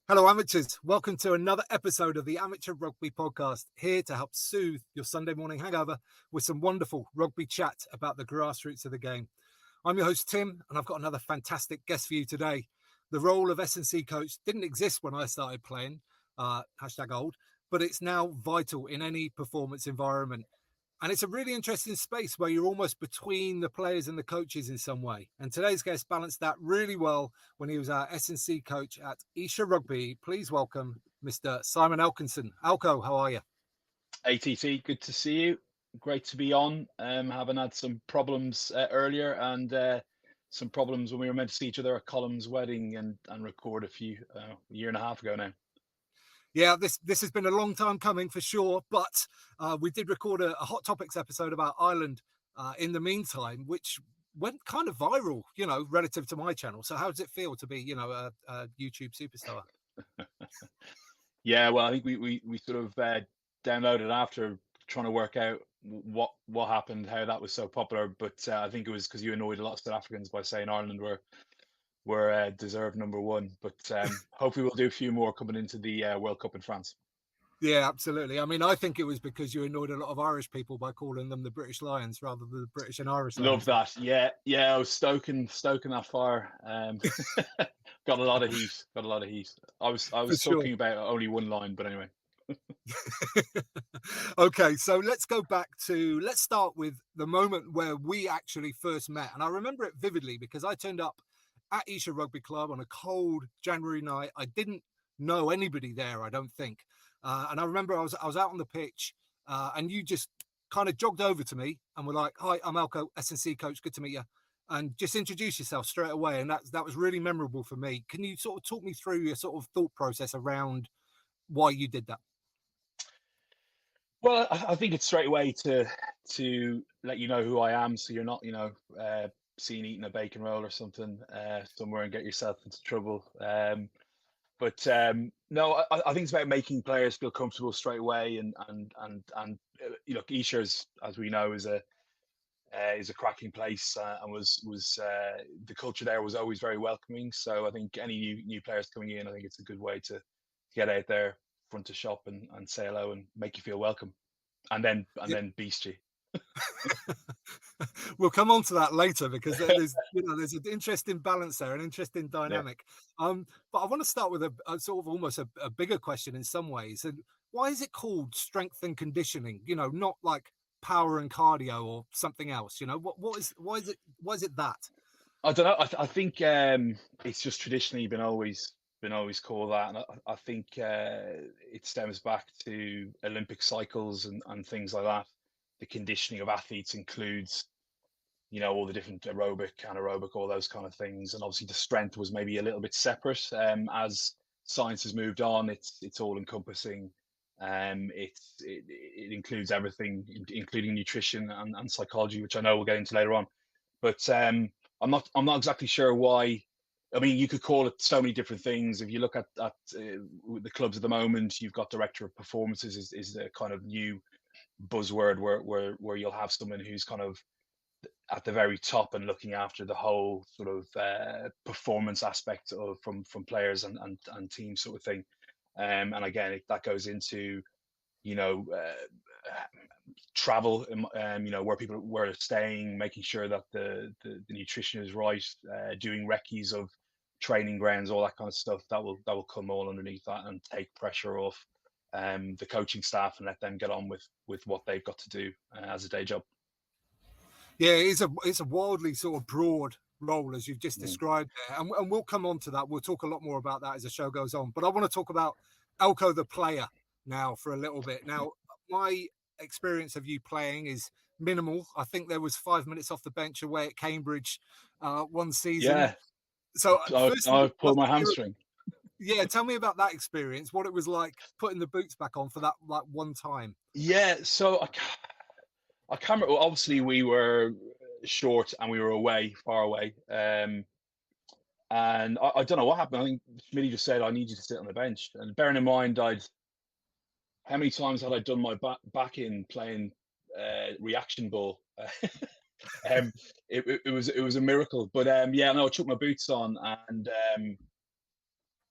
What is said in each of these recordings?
Hello, amateurs. Welcome to another episode of the Amateur Rugby Podcast, here to help soothe your Sunday morning hangover with some wonderful rugby chat about the grassroots of the game. I'm your host, Tim, and I've got another fantastic guest for you today. The role of S&C coach didn't exist when I started playing, #old, but it's now vital in any performance environment. And it's a really interesting space where you're almost between the players and the coaches in some way. And today's guest balanced that really well when he was our S&C coach at Esher Rugby. Please welcome Mr. Simon Elkinson. Elko, how are you? ATT, good to see you. Great to be on. Having had some problems earlier and some problems when we were meant to see each other at Colum's wedding and record a year and a half ago now. Yeah, this has been a long time coming for sure, but we did record a Hot Topics episode about Ireland in the meantime, which went kind of viral, relative to my channel. So how does it feel to be, a YouTube superstar? Yeah, well, I think we sort of downloaded after trying to work out what happened, how that was so popular. But I think it was because you annoyed a lot of South Africans by saying Ireland were deserved number one. But hopefully we'll do a few more coming into the World Cup in France. Yeah, absolutely. I mean, I think it was because you annoyed a lot of Irish people by calling them the British Lions rather than the British and Irish Love Lions. that. Yeah. I was stoking that fire. Got a lot of heat. I was For sure. talking about only one line, but anyway. Okay, so let's start with the moment where we actually first met. And I remember it vividly because I turned up at Esher Rugby Club on a cold January night. I didn't know anybody there, I don't think. And I remember I was out on the pitch and you just kind of jogged over to me and were like, "Hi, I'm Elko, S&C coach. Good to meet you." And just introduce yourself straight away. And that was really memorable for me. Can you sort of talk me through your sort of thought process around why you did that? Well, I think it's straight away to let you know who I am, so you're not, seen eating a bacon roll or something somewhere and get yourself into trouble. No, I think it's about making players feel comfortable straight away, and look, Esher's, as we know, is a cracking place, and was the culture there was always very welcoming. So I think any new players coming in, I think it's a good way to get out there front of shop and say hello and make you feel welcome, and then beast you. We'll come on to that later because there's an interesting balance there, an interesting dynamic. Yeah. But I want to start with a sort of almost a bigger question in some ways. And why is it called strength and conditioning? Not like power and cardio or something else. Why is it that? I don't know. I think it's just traditionally been always called that, and I think it stems back to Olympic cycles and things like that. The conditioning of athletes includes, all the different aerobic, anaerobic, all those kind of things, and obviously the strength was maybe a little bit separate. As science has moved on, it's all encompassing. It includes everything, including nutrition and psychology, which I know we'll get into later on. But I'm not exactly sure why. I mean, you could call it so many different things. If you look at the clubs at the moment, you've got director of performances is the kind of new buzzword where you'll have someone who's kind of at the very top and looking after the whole sort of performance aspect of from players and teams, sort of thing. And again, that goes into travel, where people were staying, making sure that the nutrition is right, doing recce's of training grounds, all that kind of stuff. That will come all underneath that and take pressure off the coaching staff and let them get on with what they've got to do as a day job. Yeah, it's a wildly sort of broad role, as you've just described there. And we'll come on to that. We'll talk a lot more about that as the show goes on. But I want to talk about Elko the player now for a little bit. Now, my experience of you playing is minimal. I think there was 5 minutes off the bench away at Cambridge one season. Yeah. So I pulled my hamstring. Yeah, tell me about that experience, what it was like putting the boots back on for that like one time. Yeah, so I can't remember. Obviously, we were short and we were far away. And I don't know what happened. I think Schmitty just said, "I need you to sit on the bench." And bearing in mind, how many times had I done my back in playing reaction ball? It was a miracle. But yeah, no, I took my boots on, and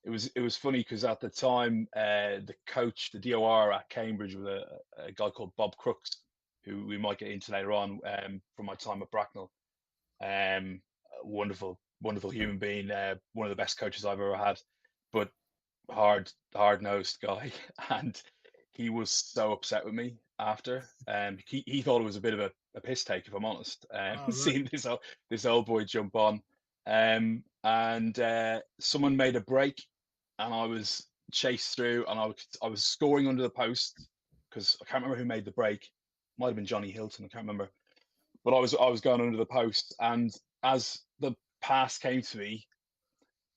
it was funny because at the time, the coach, the DOR at Cambridge, was a guy called Bob Crooks, who we might get into later on, from my time at Bracknell. Wonderful, wonderful human being. One of the best coaches I've ever had, but hard nosed guy. And he was so upset with me after. He thought it was a bit of a piss take, if I'm honest. Oh, right. Seeing this old boy jump on. And someone made a break, and I was chased through, and I was scoring under the post because I can't remember who made the break. Might have been Johnny Hilton. I can't remember. But I was going under the post, and as the pass came to me,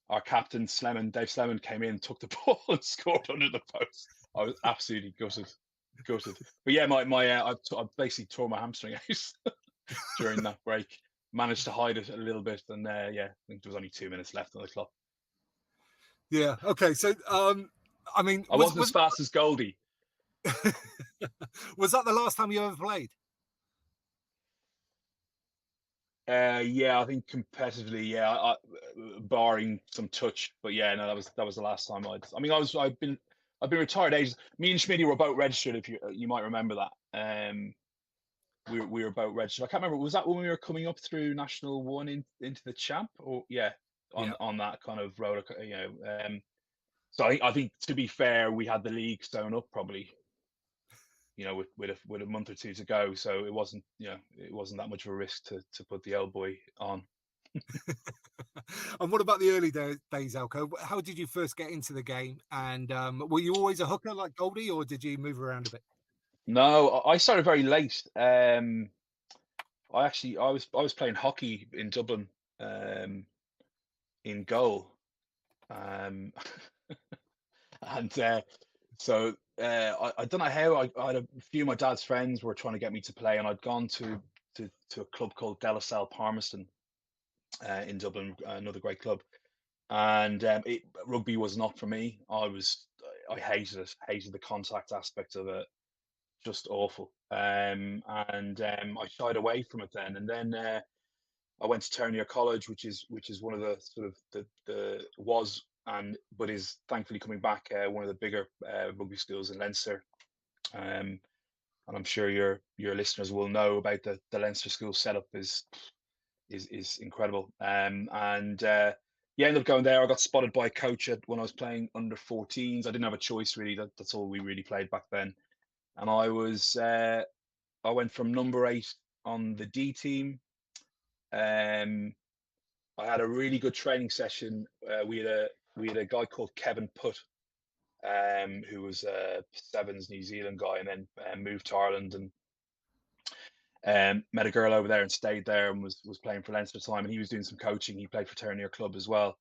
our captain Dave Slemon, came in, took the ball, and scored under the post. I was absolutely gutted. But yeah, I basically tore my hamstring out during that break. Managed to hide it a little bit, and yeah, I think there was only 2 minutes left on the clock. Yeah. Okay. So, I mean, I wasn't as fast as Goldie. Was that the last time you ever played? Yeah, I think competitively, yeah, barring some touch, but yeah, no, that was the last time I've been retired ages. Me and Schmitty were both registered, if you might remember that. We were both registered. I can't remember, was that when we were coming up through National 1 into the champ, or on that kind of roller, so I think to be fair, we had the league sewn up probably, with a month or two to go, so it wasn't that much of a risk to put the old boy on. And what about the early days, Elko? How did you first get into the game? And were you always a hooker like Goldie, or did you move around a bit? No, I started very late. I was playing hockey in Dublin, in goal, and so I don't know how I had a few of my dad's friends were trying to get me to play, and I'd gone to a club called De La Salle Palmerston, in Dublin, another great club, and rugby was not for me. I hated it, hated the contact aspect of it, just awful. And I shied away from it then, and then I went to Ternier College, which is one of the sort of the was but is thankfully coming back, one of the bigger rugby schools in Leinster. And I'm sure your listeners will know about the Leinster school setup is incredible. Yeah, ended up going there. I got spotted by a coach when I was playing under 14s. I didn't have a choice really. That's all we really played back then. And I went from number 8 on the D team. I had a really good training session. We had a guy called Kevin Putt, who was a Sevens New Zealand guy, and then moved to Ireland, and met a girl over there and stayed there, and was playing for Leinster time, and he was doing some coaching. He played for Ternier Club as well,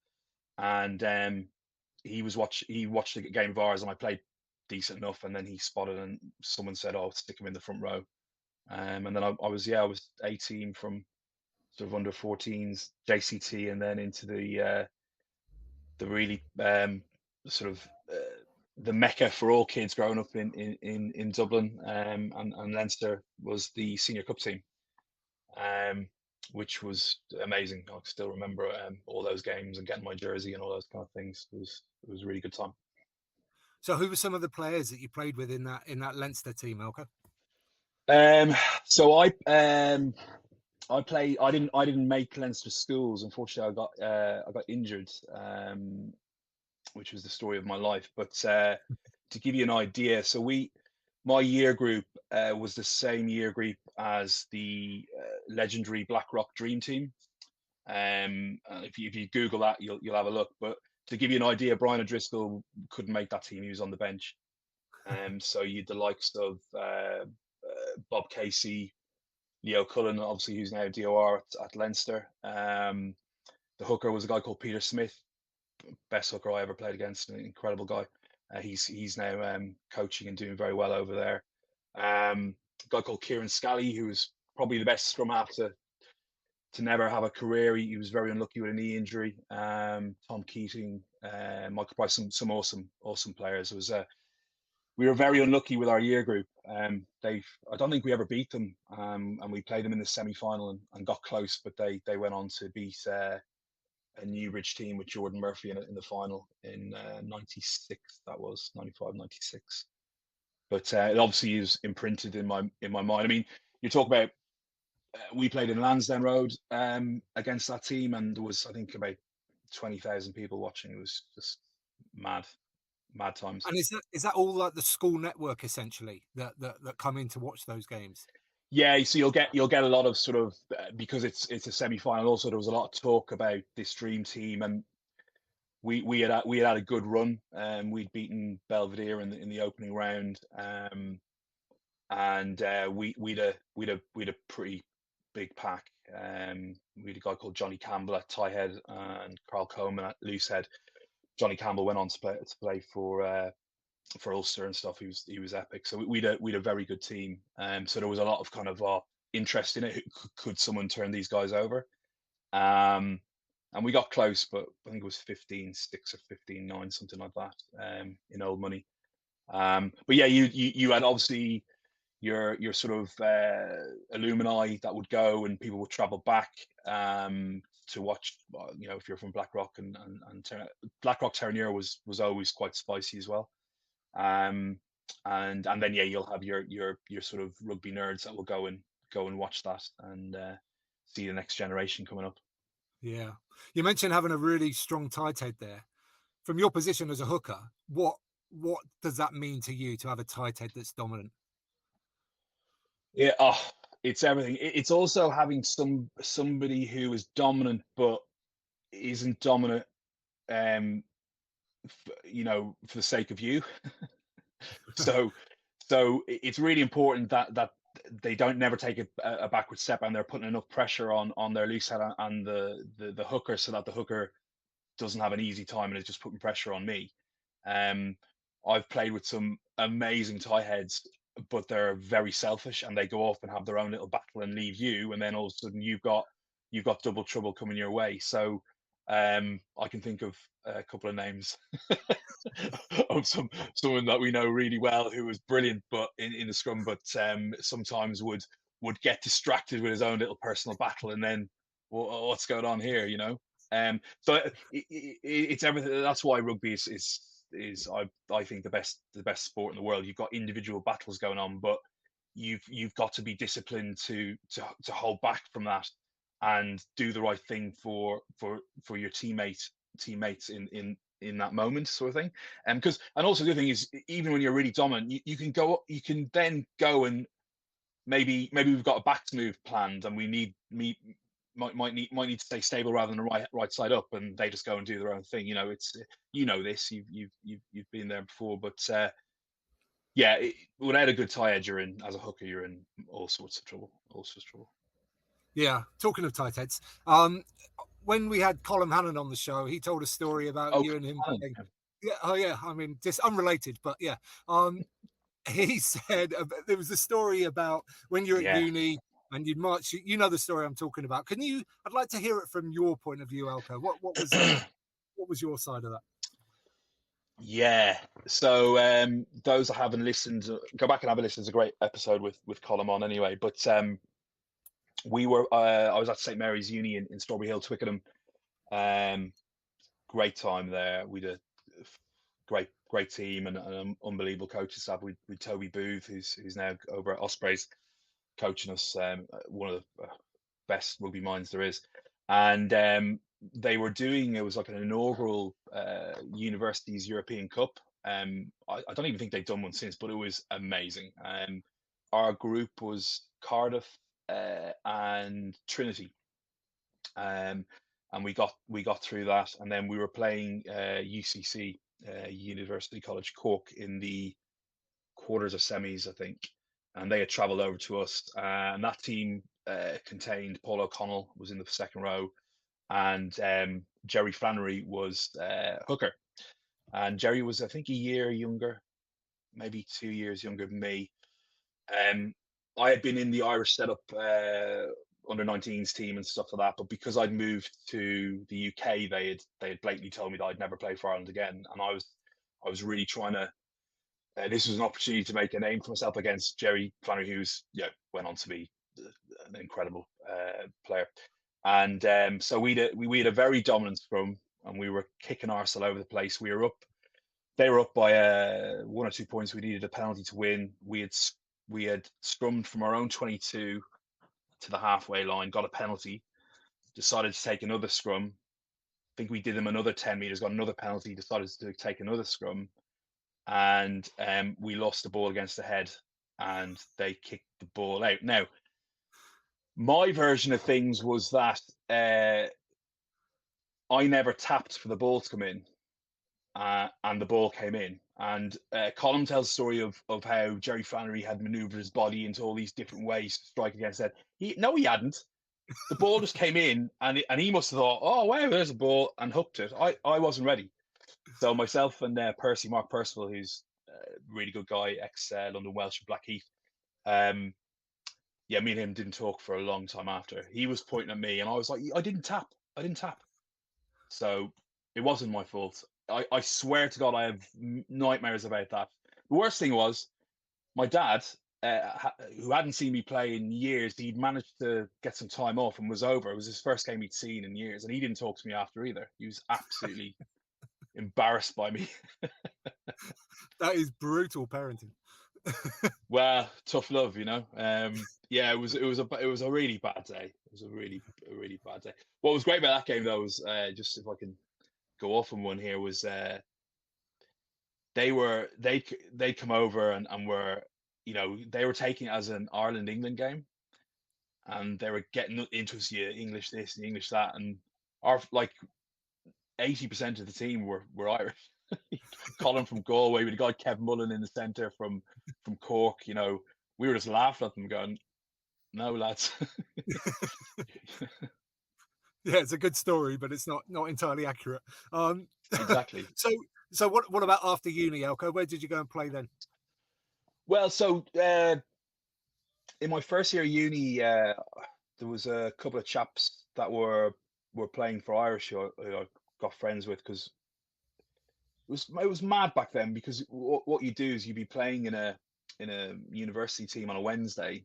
and he watched a game of ours, and I played decent enough, and then he spotted, and someone said, "Oh, stick him in the front row," and then I was 18 from sort of under 14s JCT, and then into the really sort of the mecca for all kids growing up in Dublin, and Leinster was the senior cup team, which was amazing. I still remember all those games and getting my jersey and all those kind of things. It was a really good time. So, who were some of the players that you played with in that Leinster team, Elko? So I didn't make Leinster schools. Unfortunately, I got injured, which was the story of my life. But to give you an idea, so my year group was the same year group as the legendary Blackrock Dream Team. If you Google that, you'll have a look. But to give you an idea, Brian O'Driscoll couldn't make that team; he was on the bench. So you had the likes of Bob Casey, Leo Cullen, obviously, who's now DOR at Leinster. The hooker was a guy called Peter Smith, best hooker I ever played against, an incredible guy. He's now coaching and doing very well over there. A guy called Kieran Scally, who was probably the best scrum half to never have a career. He was very unlucky with a knee injury. Tom Keating, Michael Price, some awesome players. We were very unlucky with our year group. I don't think we ever beat them, and we played them in the semi-final and got close, but they went on to beat a Newbridge team with Jordan Murphy in the final in 96. That was 95, 96. But it obviously is imprinted in my mind. I mean, you talk about we played in Lansdowne Road against that team, and there was, I think, about 20,000 people watching. It was just mad times. And is that all like the school network essentially that come in to watch those games? Yeah, so you'll get a lot of sort of because it's a semi-final. Also, there was a lot of talk about this dream team, and we had a good run. We'd beaten Belvedere in the opening round, and we'd a pretty big pack. We had a guy called Johnny Campbell at tighthead and Carl Coleman at loosehead. Johnny Campbell went on to play for Ulster and stuff. He was epic. So we'd a very good team. So there was a lot of kind of interest in it. Could someone turn these guys over? And we got close, but I think it was 15-6 or 15-9, something like that, in old money. But yeah, you had obviously your sort of alumni that would go, and people would travel back to watch. You know, if you're from Blackrock and Blackrock Terranure was always quite spicy as well. And then yeah, you'll have your sort of rugby nerds that will go and watch that and see the next generation coming up. Yeah, you mentioned having a really strong tighthead there. From your position as a hooker, what does that mean to you to have a tighthead that's dominant? Yeah, it's everything. It's also having somebody who is dominant but isn't dominant, you know, for the sake of you. so it's really important that they don't never take a backward step, and they're putting enough pressure on their loose head and the hooker, so that the hooker doesn't have an easy time and is just putting pressure on me. I've played with some amazing tightheads, but they're very selfish, and they go off and have their own little battle and leave you, and then all of a sudden you've got double trouble coming your way. So I can think of a couple of names of someone that we know really well who was brilliant, but in the scrum, but sometimes would get distracted with his own little personal battle, and then what's going on here, you know? So it's everything. That's why rugby is I think the best sport in the world. You've got individual battles going on, but you've got to be disciplined to hold back from that and do the right thing for your teammates in that moment, sort of thing. And also the other thing is, even when you're really dominant, you can then go and maybe we've got a backs move planned, and we might need to stay stable rather than the right side up, and they just go and do their own thing. You know, it's, you know, this, you've been there before, but yeah, without a good tighthead, you're in, as a hooker, you're in all sorts of trouble. Yeah, talking of tightheads, when we had Colin Hannon on the show, he told a story about you and him playing. Yeah, oh yeah, I mean, just unrelated, but yeah. He said there was a story about when you're at uni and you'd march. You know the story I'm talking about. I'd like to hear it from your point of view, Elko. What was your side of that? Yeah. So those that haven't listened, go back and have a listen. It's a great episode with Colin on anyway. But we were I was at St Mary's Uni in Strawberry Hill, Twickenham. Great time there. We did great team and an unbelievable coaching staff. We Toby Booth, who's now over at Ospreys, coaching us. One of the best rugby minds there is. And they were doing, it was like an inaugural Universities European Cup. I don't even think they've done one since, but it was amazing. Our group was Cardiff and Trinity. And we got through that, and then we were playing UCC, University College Cork, in the quarters or semis, I think, and they had travelled over to us. And that team contained Paul O'Connell, was in the second row, and Jerry Flannery was hooker. And Jerry was, I think, a year younger, maybe 2 years younger than me. I had been in the Irish setup under 19s team and stuff like that, but because I'd moved to the UK, they had blatantly told me that I'd never play for Ireland again, and I was really trying to. This was an opportunity to make a name for myself against Jerry Flannery, who's went on to be an incredible player. And so we had a very dominant scrum, and we were kicking arse all over the place. They were up by 1 or 2 points. We needed a penalty to win. We had scrummed from our own 22 to the halfway line, got a penalty, decided to take another scrum. I think we did them another 10 meters, got another penalty, decided to take another scrum, and we lost the ball against the head, and they kicked the ball out. Now, my version of things was that I never tapped for the ball to come in, and the ball came in. And Colin tells the story of how Jerry Flannery had manoeuvred his body into all these different ways to strike against that. No, he hadn't. The ball just came in, and he must have thought, "Oh wow, there's a ball," and hooked it. I wasn't ready. So myself and Mark Percival, who's a really good guy, ex London Welsh and Blackheath, yeah, me and him didn't talk for a long time after. He was pointing at me, and I was like, I didn't tap. So it wasn't my fault. I swear to God, I have nightmares about that. The worst thing was my dad, who hadn't seen me play in years, he'd managed to get some time off and was over. It was his first game he'd seen in years, and he didn't talk to me after either. He was absolutely embarrassed by me. That is brutal parenting. Well, tough love, you know. Yeah, it was a really bad day. It was a really bad day. What was great about that game though was just if I can go off on one here was they come over and were, you know, they were taking it as an Ireland England game, and they were getting into us, yeah, English this and English that, and our like 80% of the team were Irish. Colin from Galway, with a guy Kev Mullen in the centre from Cork. You know, we were just laughing at them, going, "No, lads." Yeah, it's a good story, but it's not entirely accurate. Exactly. So what about after uni, Elko? Where did you go and play then? Well, so in my first year of uni, there was a couple of chaps that were playing for Irish who I got friends with, because it was mad back then, because what you do is you'd be playing in a university team on a Wednesday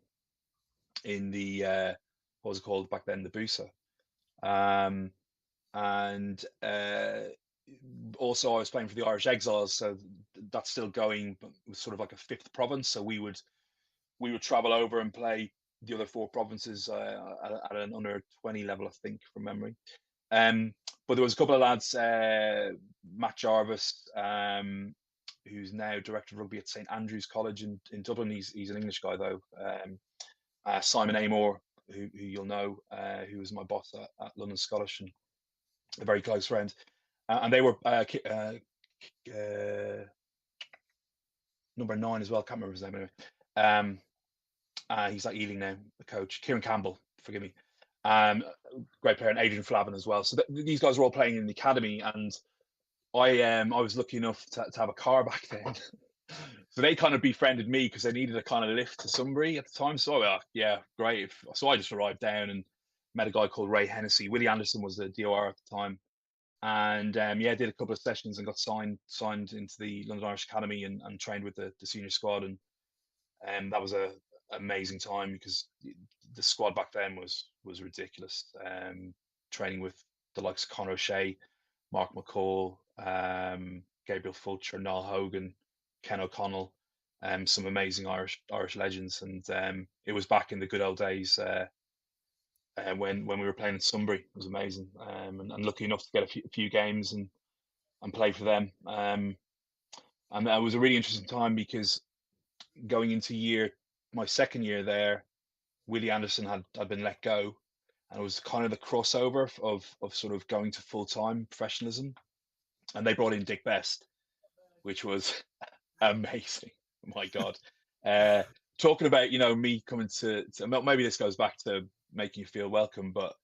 in the what was it called back then, the Busa, and also I was playing for the Irish Exiles, so that's still going, but it was sort of like a fifth province. So we would travel over and play the other four provinces at an under 20 level, I think, from memory. But there was a couple of lads, Matt Jarvis, who's now director of rugby at St Andrew's College in Dublin. He's an English guy though. Simon Amor, who you'll know, who was my boss at London Scottish and a very close friend. And they were number 9 as well. Can't remember his name anyway. He's at Ealing now, the coach. Kieran Campbell, forgive me. Great player, and Adrian Flavin as well. So these guys were all playing in the academy, and I was lucky enough to have a car back then. So they kind of befriended me because they needed a kind of lift to Sunbury at the time. So yeah, great. So I just arrived down and met a guy called Ray Hennessy. Willie Anderson was the DOR at the time, and yeah, did a couple of sessions and got signed into the London Irish Academy and trained with the senior squad, and that was a amazing time, because the squad back then was ridiculous. Training with the likes of Conor O'Shea, Mark McCall, Gabriel Fulcher, Niall Hogan, Ken O'Connell, some amazing Irish legends. And it was back in the good old days when we were playing in Sunbury. It was amazing, and lucky enough to get a few games and play for them. And that was a really interesting time, because going into my second year there, Willie Anderson had been let go, and it was kind of the crossover of sort of going to full-time professionalism, and they brought in Dick Best, which was amazing. My God. Talking about, you know, me coming to maybe this goes back to making you feel welcome, but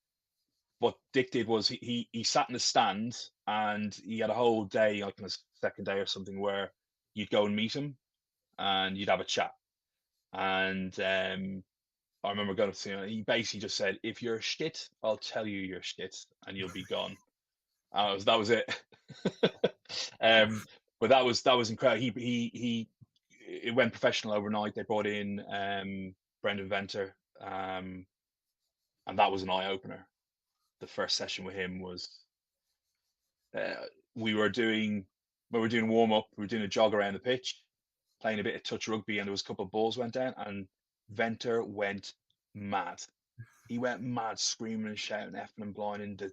what Dick did was he sat in the stand, and he had a whole day, like on the second day or something, where you'd go and meet him and you'd have a chat. And I remember going to see him. He basically just said, "If you're shit, I'll tell you you're shit, and you'll be gone." That was it. But that was incredible. It went professional overnight. They brought in Brendan Venter, and that was an eye opener. the first session with him was we were doing warm up, we were doing a jog around the pitch, playing a bit of touch rugby, and there was a couple of balls went down, and Venter went mad. He went mad, screaming and shouting, effing and blinding. That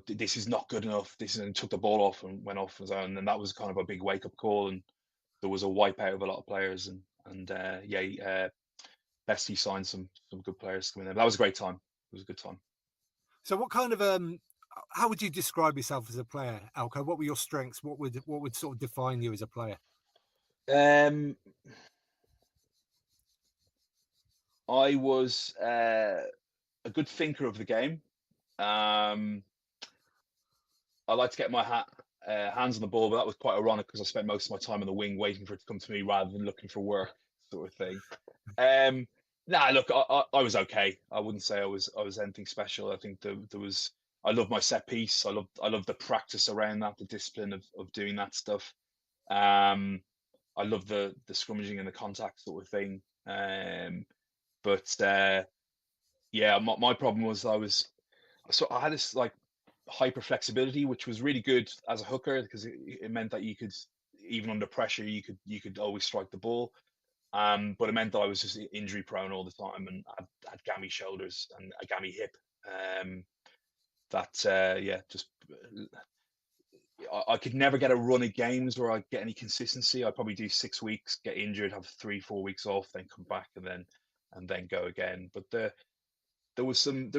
this is not good enough. And took the ball off and went off his own, and that was kind of a big wake up call. And there was a wipeout of a lot of players, and Bestie signed some good players coming in. That was a great time. It was a good time. So, what kind of how would you describe yourself as a player, Elko? What were your strengths? What would sort of define you as a player? I was a good thinker of the game. I like to get my hands on the ball, but that was quite ironic because I spent most of my time on the wing waiting for it to come to me rather than looking for work, sort of thing. Look, I was okay. I wouldn't say I was anything special. I think there was. I love my set piece. I love the practice around that, the discipline of doing that stuff. I love the scrummaging and the contact sort of thing. My problem was I had this like hyper flexibility, which was really good as a hooker because it meant that you could, even under pressure, you could always strike the ball. But it meant that I was just injury prone all the time, and I had gammy shoulders and a gammy hip. I could never get a run of games where I get any consistency. I'd probably do 6 weeks, get injured, have 3-4 weeks off, then come back and then go again. But there was some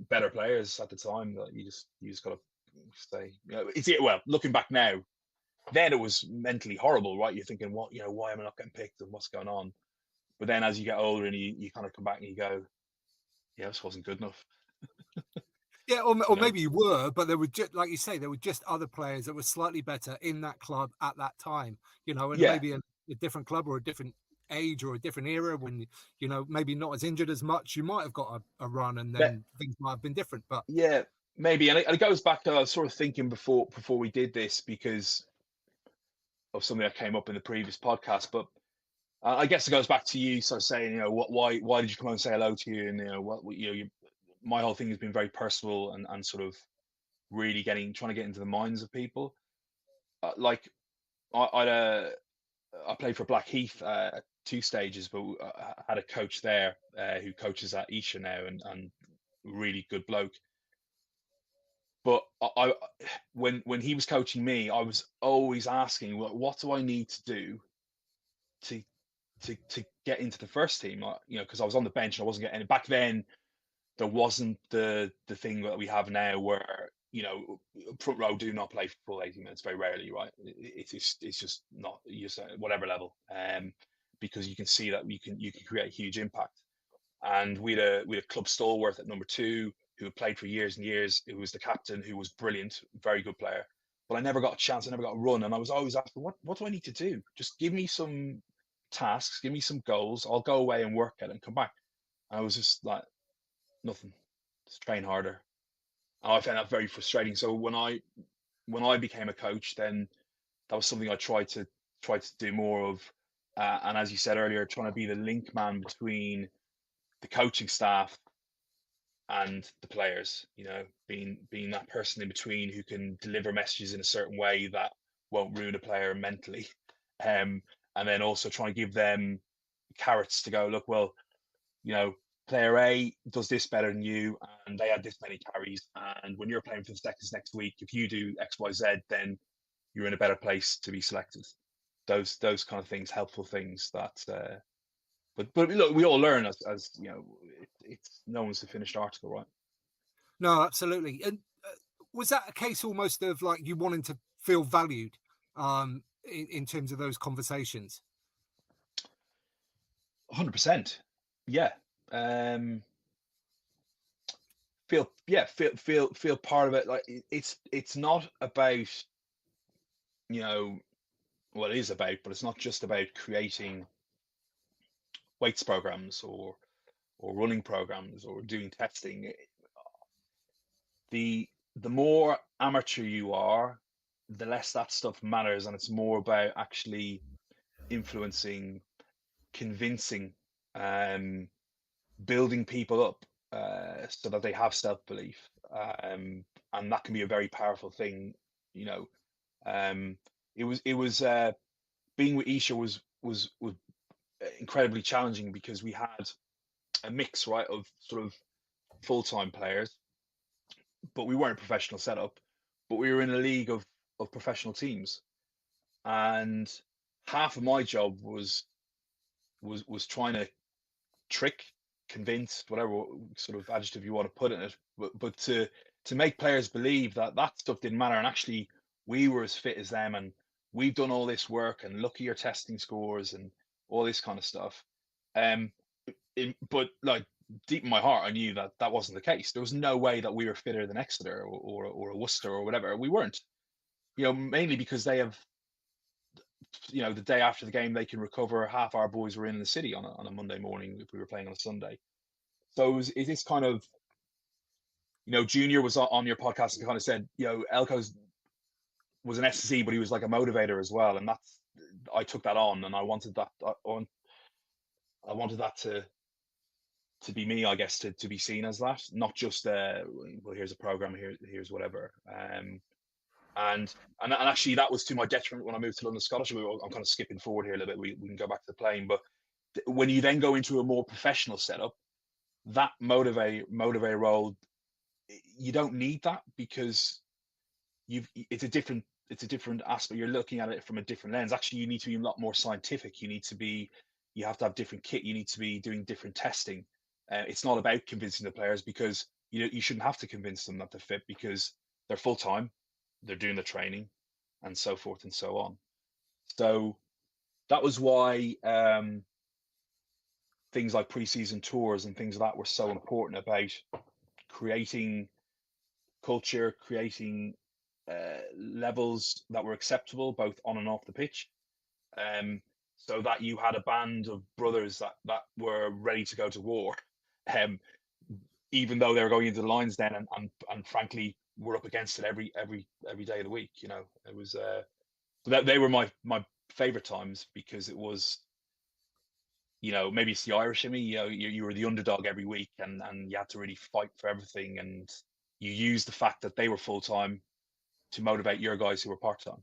better players at the time that you just gotta say, looking back now, then it was mentally horrible, right? You're thinking, why am I not getting picked and what's going on? But then as you get older and you kind of come back and you go, yeah, this wasn't good enough. Yeah, or maybe you were, but there were just, like you say, there were just other players that were slightly better in that club at that time, and maybe a different club or a different age or a different era when, maybe not as injured as much, you might have got a run and then things might have been different. But yeah, maybe. And it goes back to, I was sort of thinking before we did this because of something that came up in the previous podcast, but I guess it goes back to you sort of saying, why did you come on and say hello to you? And, my whole thing has been very personal and sort of really trying to get into the minds of people. I played for Blackheath at 2 stages, but I had a coach there who coaches at Esher now and really good bloke. But when he was coaching me, I was always asking, what do I need to do to get into the first team? Because I was on the bench and I wasn't getting any. Back then, there wasn't the thing that we have now where front row do not play for full 80 minutes very rarely, right? It's just not whatever level, because you can see that you can create a huge impact. And we had a club stalwart at number 2 who had played for years and years, who was the captain, who was brilliant, very good player. But I never got a chance, I never got a run, and I was always asking, what do I need to do? Just give me some tasks, give me some goals, I'll go away and work at it and come back. And I was just like, nothing, just train harder. And I found that very frustrating. So when I became a coach, then that was something I tried to do more of. And as you said earlier, trying to be the link man between the coaching staff and the players, being that person in between who can deliver messages in a certain way that won't ruin a player mentally. And then also trying to give them carrots to go, look, well, player A does this better than you, and they had this many carries. And when you're playing for the Seconds next week, if you do X, Y, Z, then you're in a better place to be selected. Those kind of things, helpful things that. But look, we all learn as it's no one's the finished article, right? No, absolutely. And was that a case almost of like you wanting to feel valued in terms of those conversations? 100%. Yeah. Feel part of it. Like it's not about, well, it is about, but it's not just about creating weights programs or running programs or doing testing. The more amateur you are, the less that stuff matters, and it's more about actually influencing, convincing, building people up, so that they have self-belief, and that can be a very powerful thing. You know, it was being with Esher was incredibly challenging because we had a mix, right, of sort of full-time players, but we weren't a professional setup, but we were in a league of professional teams, and half of my job was trying to trick, convince, whatever sort of adjective you want to put in it, but to make players believe that that stuff didn't matter, and actually we were as fit as them, and we've done all this work, and look at your testing scores and all this kind of stuff. But like deep in my heart, I knew that that wasn't the case. There was no way that we were fitter than Exeter or a Worcester or whatever. We weren't. You know, mainly because they have, you know, the day after the game they can recover. Half our boys were in the city on a Monday morning if we were playing on a Sunday. So it is kind of, you know, Junior was on your podcast and kind of said, you know, Elko's was an S&C, but he was like a motivator as well, and that's, I took that on, and I wanted that to be me, I guess, to be seen as that, not just well, here's a program, here's whatever. And actually that was to my detriment when I moved to London Scottish. I'm kind of skipping forward here a little bit. We can go back to the playing, but when you then go into a more professional setup, that motivate role, you don't need that, because it's a different aspect. You're looking at it from a different lens. Actually, you need to be a lot more scientific. You have to have different kit. You need to be doing different testing. It's not about convincing the players, because you shouldn't have to convince them that they're fit, because they're full time, they're doing the training, and so forth and so on. So that was why things like pre-season tours and things like that were so important, about creating culture, creating levels that were acceptable both on and off the pitch, so that you had a band of brothers that were ready to go to war, even though they were going into the lines then, and frankly were up against it every day of the week. You know, it was that they were my favorite times, because it was, you know, maybe it's the Irish in me, you know, you were the underdog every week, and you had to really fight for everything, and you used the fact that they were full time to motivate your guys who were part time.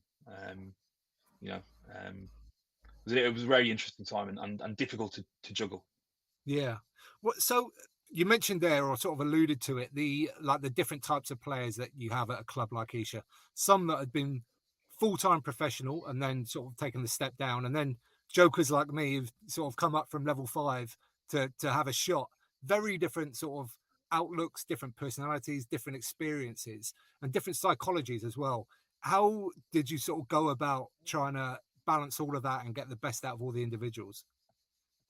You know, it was a very interesting time, and difficult to juggle. Yeah. Well, so you mentioned there, or sort of alluded to it, the different types of players that you have at a club like Esher. Some that had been full-time professional and then sort of taken the step down, and then jokers like me who've sort of come up from level 5 to have a shot. Very different sort of outlooks, different personalities, different experiences, and different psychologies as well. How did you sort of go about trying to balance all of that and get the best out of all the individuals?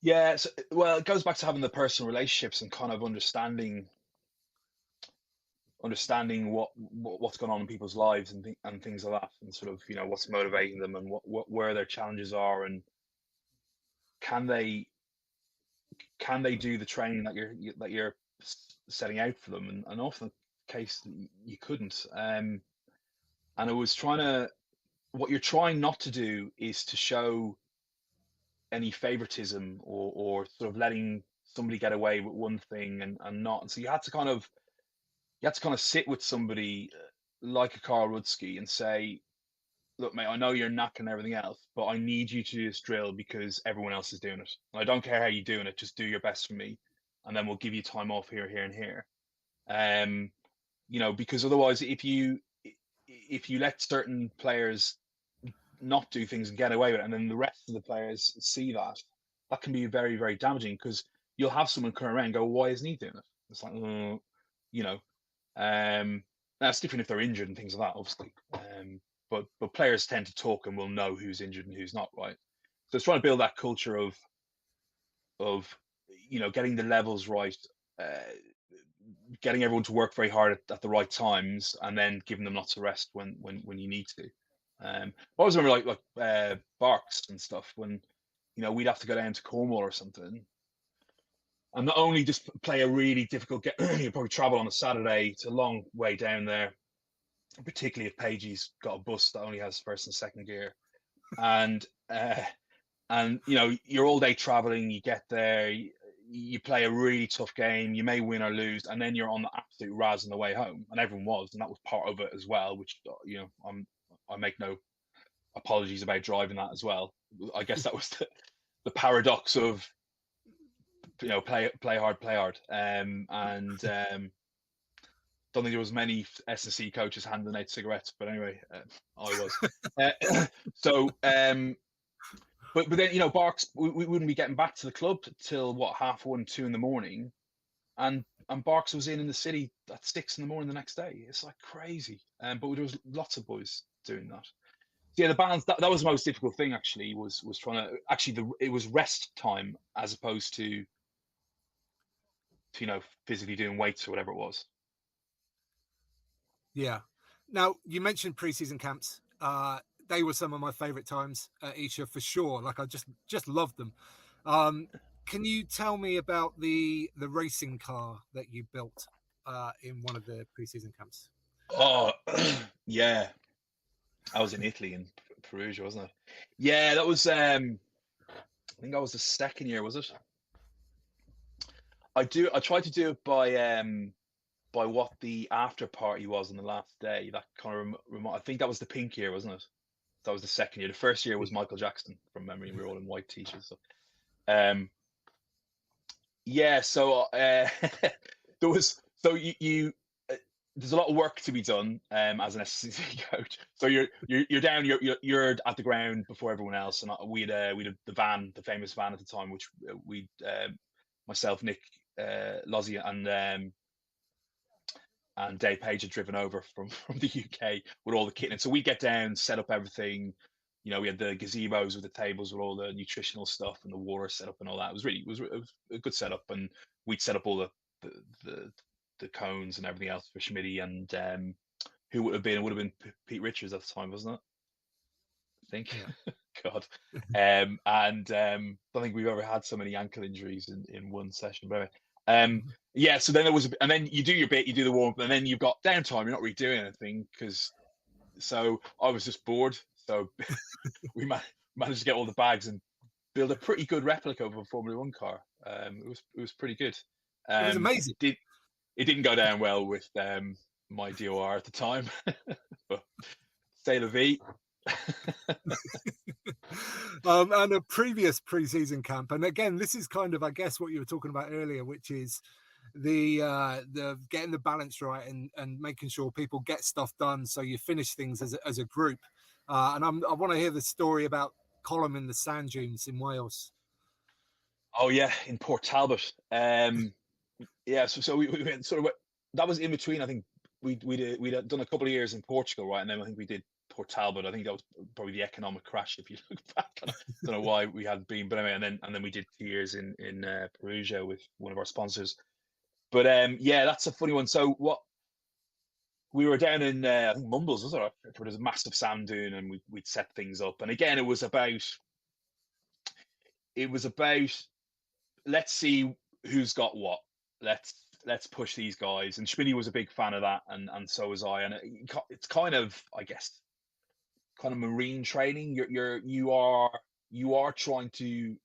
Yeah, so, well, it goes back to having the personal relationships and kind of understanding what's going on in people's lives, and things like that, and sort of, you know, what's motivating them, and where their challenges are, and can they do the training that you're setting out for them, and often the case you couldn't. And it was what you're trying not to do is to show any favoritism, or sort of letting somebody get away with one thing and not. And so you had to kind of sit with somebody like a Carl Rudsky and say, look, mate, I know you're knacking everything else, but I need you to do this drill because everyone else is doing it. And I don't care how you're doing it, just do your best for me, and then we'll give you time off here, here, and here. You know, because otherwise, if you let certain players not do things and get away with it, and then the rest of the players see that, that can be very, very damaging, because you'll have someone come around and go, why isn't he doing it? It's like, you know, that's different if they're injured and things like that, obviously. But players tend to talk and will know who's injured and who's not, right? So it's trying to build that culture of you know, getting the levels right, getting everyone to work very hard at the right times, and then giving them lots of rest when you need to. I always remember like Barks and stuff, when, you know, we'd have to go down to Cornwall or something, and not only just play a really difficult game, you probably travel on a Saturday, it's a long way down there, particularly if Pagey's got a bus that only has first and second gear, and you know, you're all day traveling, you get there, you play a really tough game, you may win or lose, and then you're on the absolute raz on the way home, and everyone was, and that was part of it as well. Which I make no apologies about driving that as well. I guess that was the paradox of play hard, and don't think there was many S&C coaches handing out cigarettes, but anyway, I was. But then Barks, we wouldn't be getting back to the club till what, 1:30, 2 in the morning, and Barks was in the city at 6 in the morning the next day. It's like crazy. But there was lots of boys doing that. Yeah, the balance, that was the most difficult thing actually, was trying to it was rest time as opposed to physically doing weights or whatever it was. Yeah. Now, you mentioned preseason camps. They were some of my favorite times at Esher for sure. Like, I just loved them. Can you tell me about the racing car that you built in one of the preseason camps? Oh, yeah. I was in Italy, in Perugia, wasn't it? Yeah, that was, I think that was the second year, was it? I tried to do it by what the after party was on the last day. That kind of I think that was the pink year, wasn't it? That was the second year. The first year was Michael Jackson, from memory. We were all in white t-shirts. So. Yeah, so there was, so you there's a lot of work to be done as an S&C coach. So you're down, you're at the ground before everyone else, and we had the van, the famous van at the time, which we myself, Nick, Lozzie, and Dave Page had driven over from the UK with all the kit. And so we get down, set up everything. We had the gazebos with the tables with all the nutritional stuff and the water set up and all that. It was a good setup, and we'd set up all the cones and everything else for Schmitty, and who would have been Pete Richards at the time, wasn't it? I think. Yeah. God. And I don't think we've ever had so many ankle injuries in one session. But yeah, so then and then you do your bit, you do the warm up, and then you've got downtime. You're not really doing anything so I was just bored. So we managed to get all the bags and build a pretty good replica of a Formula One car. It was pretty good. It was amazing. It didn't go down well with my DOR at the time, but c'est la vie. And a previous preseason camp, and again, this is kind of, I guess, what you were talking about earlier, which is the getting the balance right and making sure people get stuff done, so you finish things as a group. And I want to hear the story about Colm in the sand dunes in Wales. Oh yeah, in Port Talbot. Yeah, so we went sort of, that was in between. I think we'd done a couple of years in Portugal, right, and then I think we did Port Talbot. I think that was probably the economic crash, if you look back. I don't know why we hadn't been, but anyway, and then we did 2 years in Perugia with one of our sponsors. But yeah, that's a funny one. So we were down in I think Mumbles, was it? Where there's a massive sand dune, and we'd set things up. And again, it was about let's see who's got what. Let's push these guys. And Schmitty was a big fan of that, and so was I. And it's kind of, I guess, kind of marine training. You are trying to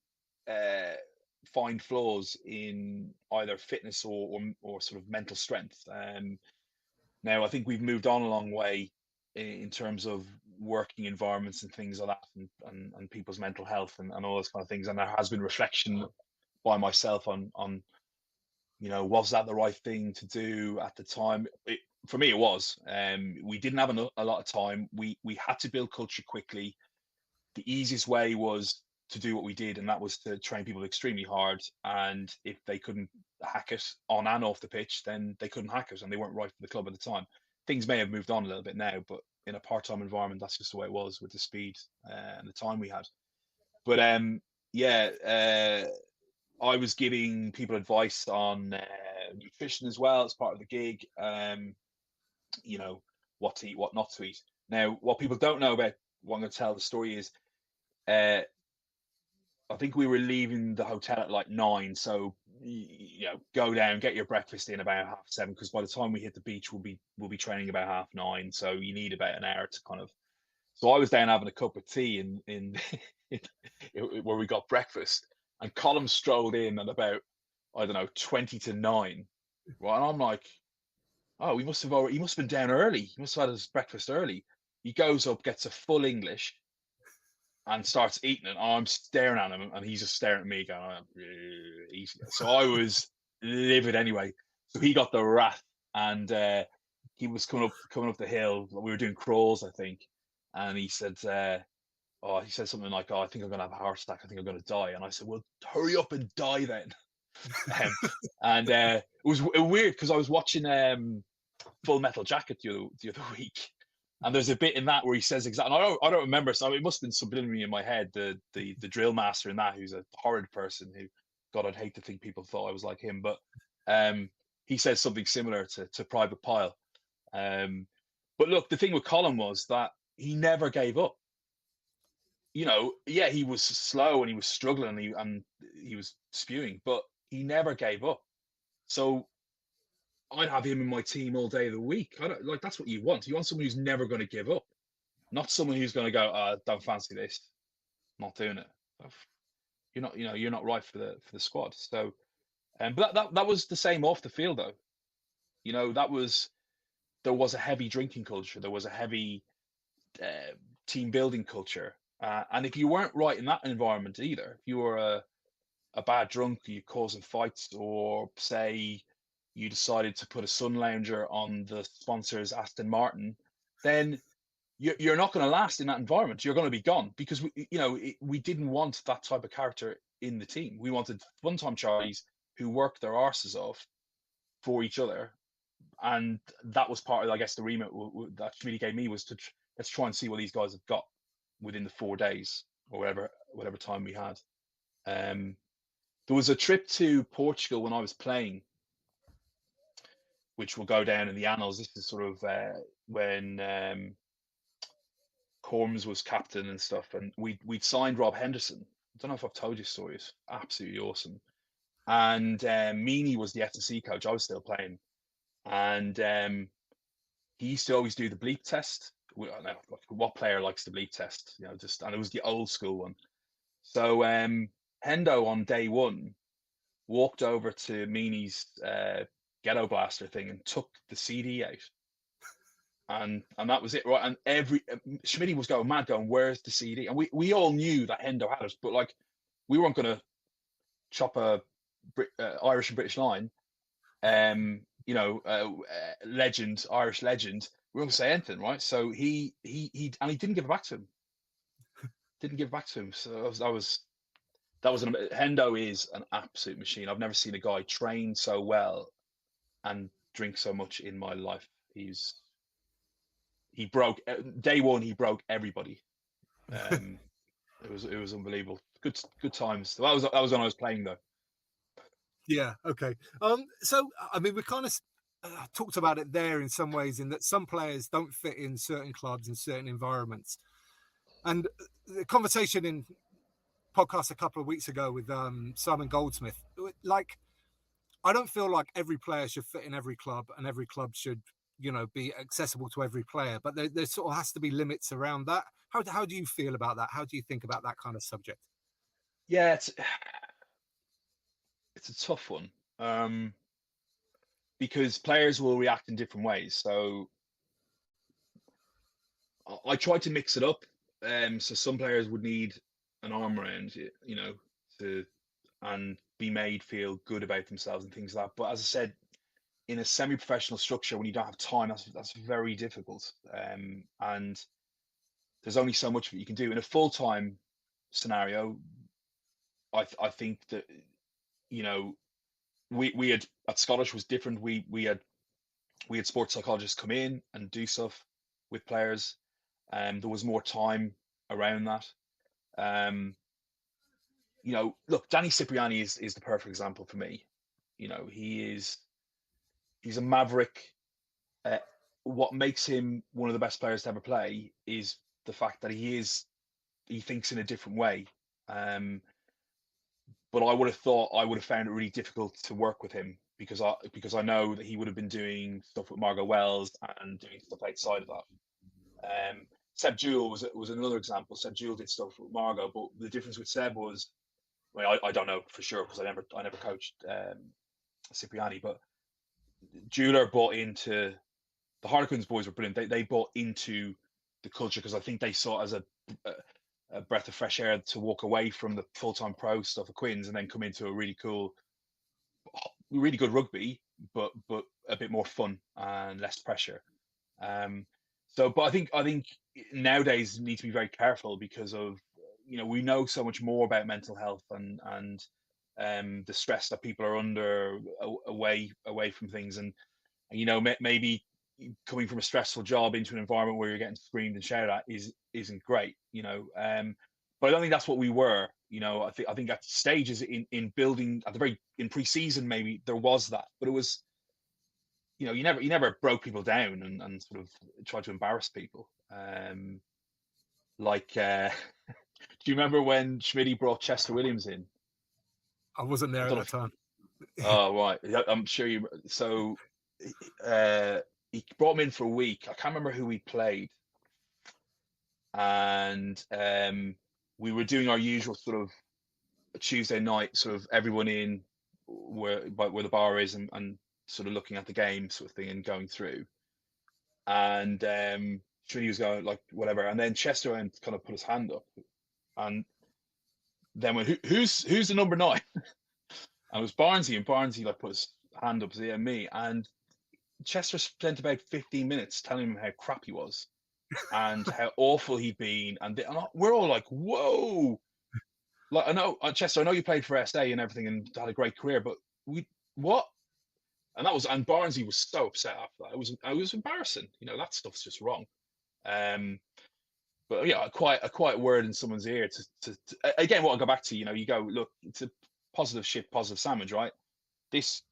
find flaws in either fitness or sort of mental strength. Now I think we've moved on a long way in terms of working environments and things like that, and people's mental health and all those kind of things. And there has been reflection by myself on was that the right thing to do at the time? For me, it was. We didn't have a lot of time. We had to build culture quickly. The easiest way was to do what we did, and that was to train people extremely hard. And if they couldn't hack it on and off the pitch, then they couldn't hack it, and they weren't right for the club at the time. Things may have moved on a little bit now, but in a part-time environment, that's just the way it was with the speed and the time we had. But yeah, I was giving people advice on nutrition as well as part of the gig. What to eat, what not to eat. Now, what people don't know about what I'm going to tell the story is, I think we were leaving the hotel at like 9. So, go down, get your breakfast in about 7:30, because by the time we hit the beach, we'll be training about 9:30. So you need about an hour to kind of. So I was down having a cup of tea in where we got breakfast, and Colm strolled in at about I don't know, 20-9. Right, and I'm like, oh, he must have been down early. He must have had his breakfast early. He goes up, gets a full English, and starts eating it. I'm staring at him, and he's just staring at me, going, so I was livid anyway. So he got the wrath, and he was coming up the hill. We were doing crawls, I think, and he said, he said something like, "Oh, I think I'm going to have a heart attack. I think I'm going to die." And I said, "Well, hurry up and die then." And it was weird because I was watching Full Metal Jacket the other week, and there's a bit in that where he says exactly. I don't remember, so it must have been subliminally in my head. The drill master in that, who's a horrid person, who, God, I'd hate to think people thought I was like him, but he says something similar to Private Pile. But look, the thing with Colin was that he never gave up. Yeah, he was slow and he was struggling and he was spewing, but he never gave up. So I'd have him in my team all day of the week. I don't, like, that's what you want. You want someone who's never going to give up, not someone who's going to go, "Don't fancy this, not doing it." You're not right for the squad. So, but that was the same off the field though. There was a heavy drinking culture. There was a heavy team building culture. And if you weren't right in that environment either, if you were a bad drunk, you causing fights, or say you decided to put a sun lounger on the sponsor's Aston Martin, then you're not going to last in that environment. You're going to be gone, because we didn't want that type of character in the team. We wanted fun-time Charlies who worked their arses off for each other, and that was part of, I guess, the remit that really gave me, was let's try and see what these guys have got within the 4 days or whatever time we had. There was a trip to Portugal when I was playing, which will go down in the annals. This is sort of when Corms was captain and stuff, and we'd signed Rob Henderson. I don't know if I've told you stories. Absolutely awesome. And Meany was the S&C coach. I was still playing, and he used to always do the bleep test. I don't know, what player likes the bleep test? And it was the old school one. So Hendo on day one walked over to Meany's ghetto blaster thing and took the CD out, and that was it, right? And Schmitty was going mad, going, "Where's the CD?" And we all knew that Hendo had it, but like, we weren't going to chop a Irish and British line, legend, Irish legend. We weren't going to say anything, right? So he didn't give it back to him. So Hendo is an absolute machine. I've never seen a guy train so well and drink so much in my life. He broke day one. He broke everybody. It was unbelievable. Good times. That was when I was playing though. Yeah. Okay. So I mean, we kind of talked about it there in some ways, in that some players don't fit in certain clubs and certain environments. And the conversation in podcast a couple of weeks ago with Simon Goldsmith, like, I don't feel like every player should fit in every club, and every club should, be accessible to every player. But there sort of has to be limits around that. How do you feel about that? How do you think about that kind of subject? Yeah, it's a tough one, because players will react in different ways. So I tried to mix it up. So some players would need an arm around, and be made feel good about themselves and things like that. But as I said, in a semi-professional structure, when you don't have time, that's very difficult. And there's only so much of it you can do. In a full-time scenario, I think that, we had, at Scottish was different. We had sports psychologists come in and do stuff with players, and there was more time around that. Look, Danny Cipriani is the perfect example for me. He's a maverick. What makes him one of the best players to ever play is the fact that he thinks in a different way. But I would have found it really difficult to work with him, because I know that he would have been doing stuff with Margot Wells and doing stuff outside of that. Seb Jewell was another example. Seb Jewell did stuff with Margot, but the difference with Seb was mean, I don't know for sure because I never coached Cipriani, but Juler bought into the Harlequins boys were brilliant. They bought into the culture because I think they saw it as a breath of fresh air to walk away from the full-time pro stuff of Quins and then come into a really cool, really good rugby, but a bit more fun and less pressure. But I think nowadays need to be very careful because of we know so much more about mental health and the stress that people are under away from things, and maybe coming from a stressful job into an environment where you're getting screamed and shouted at isn't great, but I don't think that's what we were. I think at stages in building in pre-season maybe there was that, but it was you never broke people down and sort of tried to embarrass people. Do you remember when Schmidty brought Chester Williams in? I wasn't there at that time. Oh, right. I'm sure you. So he brought him in for a week. I can't remember who we played, and we were doing our usual sort of Tuesday night, sort of everyone in where the bar is and sort of looking at the game sort of thing and going through. And Trini was going like whatever, and then Chester went kind of put his hand up, and then went, who's the number 9? And it was Barnesy, and Barnesy like put his hand up, yeah, me. And Chester spent about 15 minutes telling him how crap he was and how awful he'd been, and we're all like, whoa. Like, I know, Chester, I know you played for SA and everything and had a great career, but what? And Barnesy was so upset after that. It was embarrassing. That stuff's just wrong. But yeah, a quiet word in someone's ear to again, what I go back to, you go, look, it's a positive shit, positive sandwich, right? This,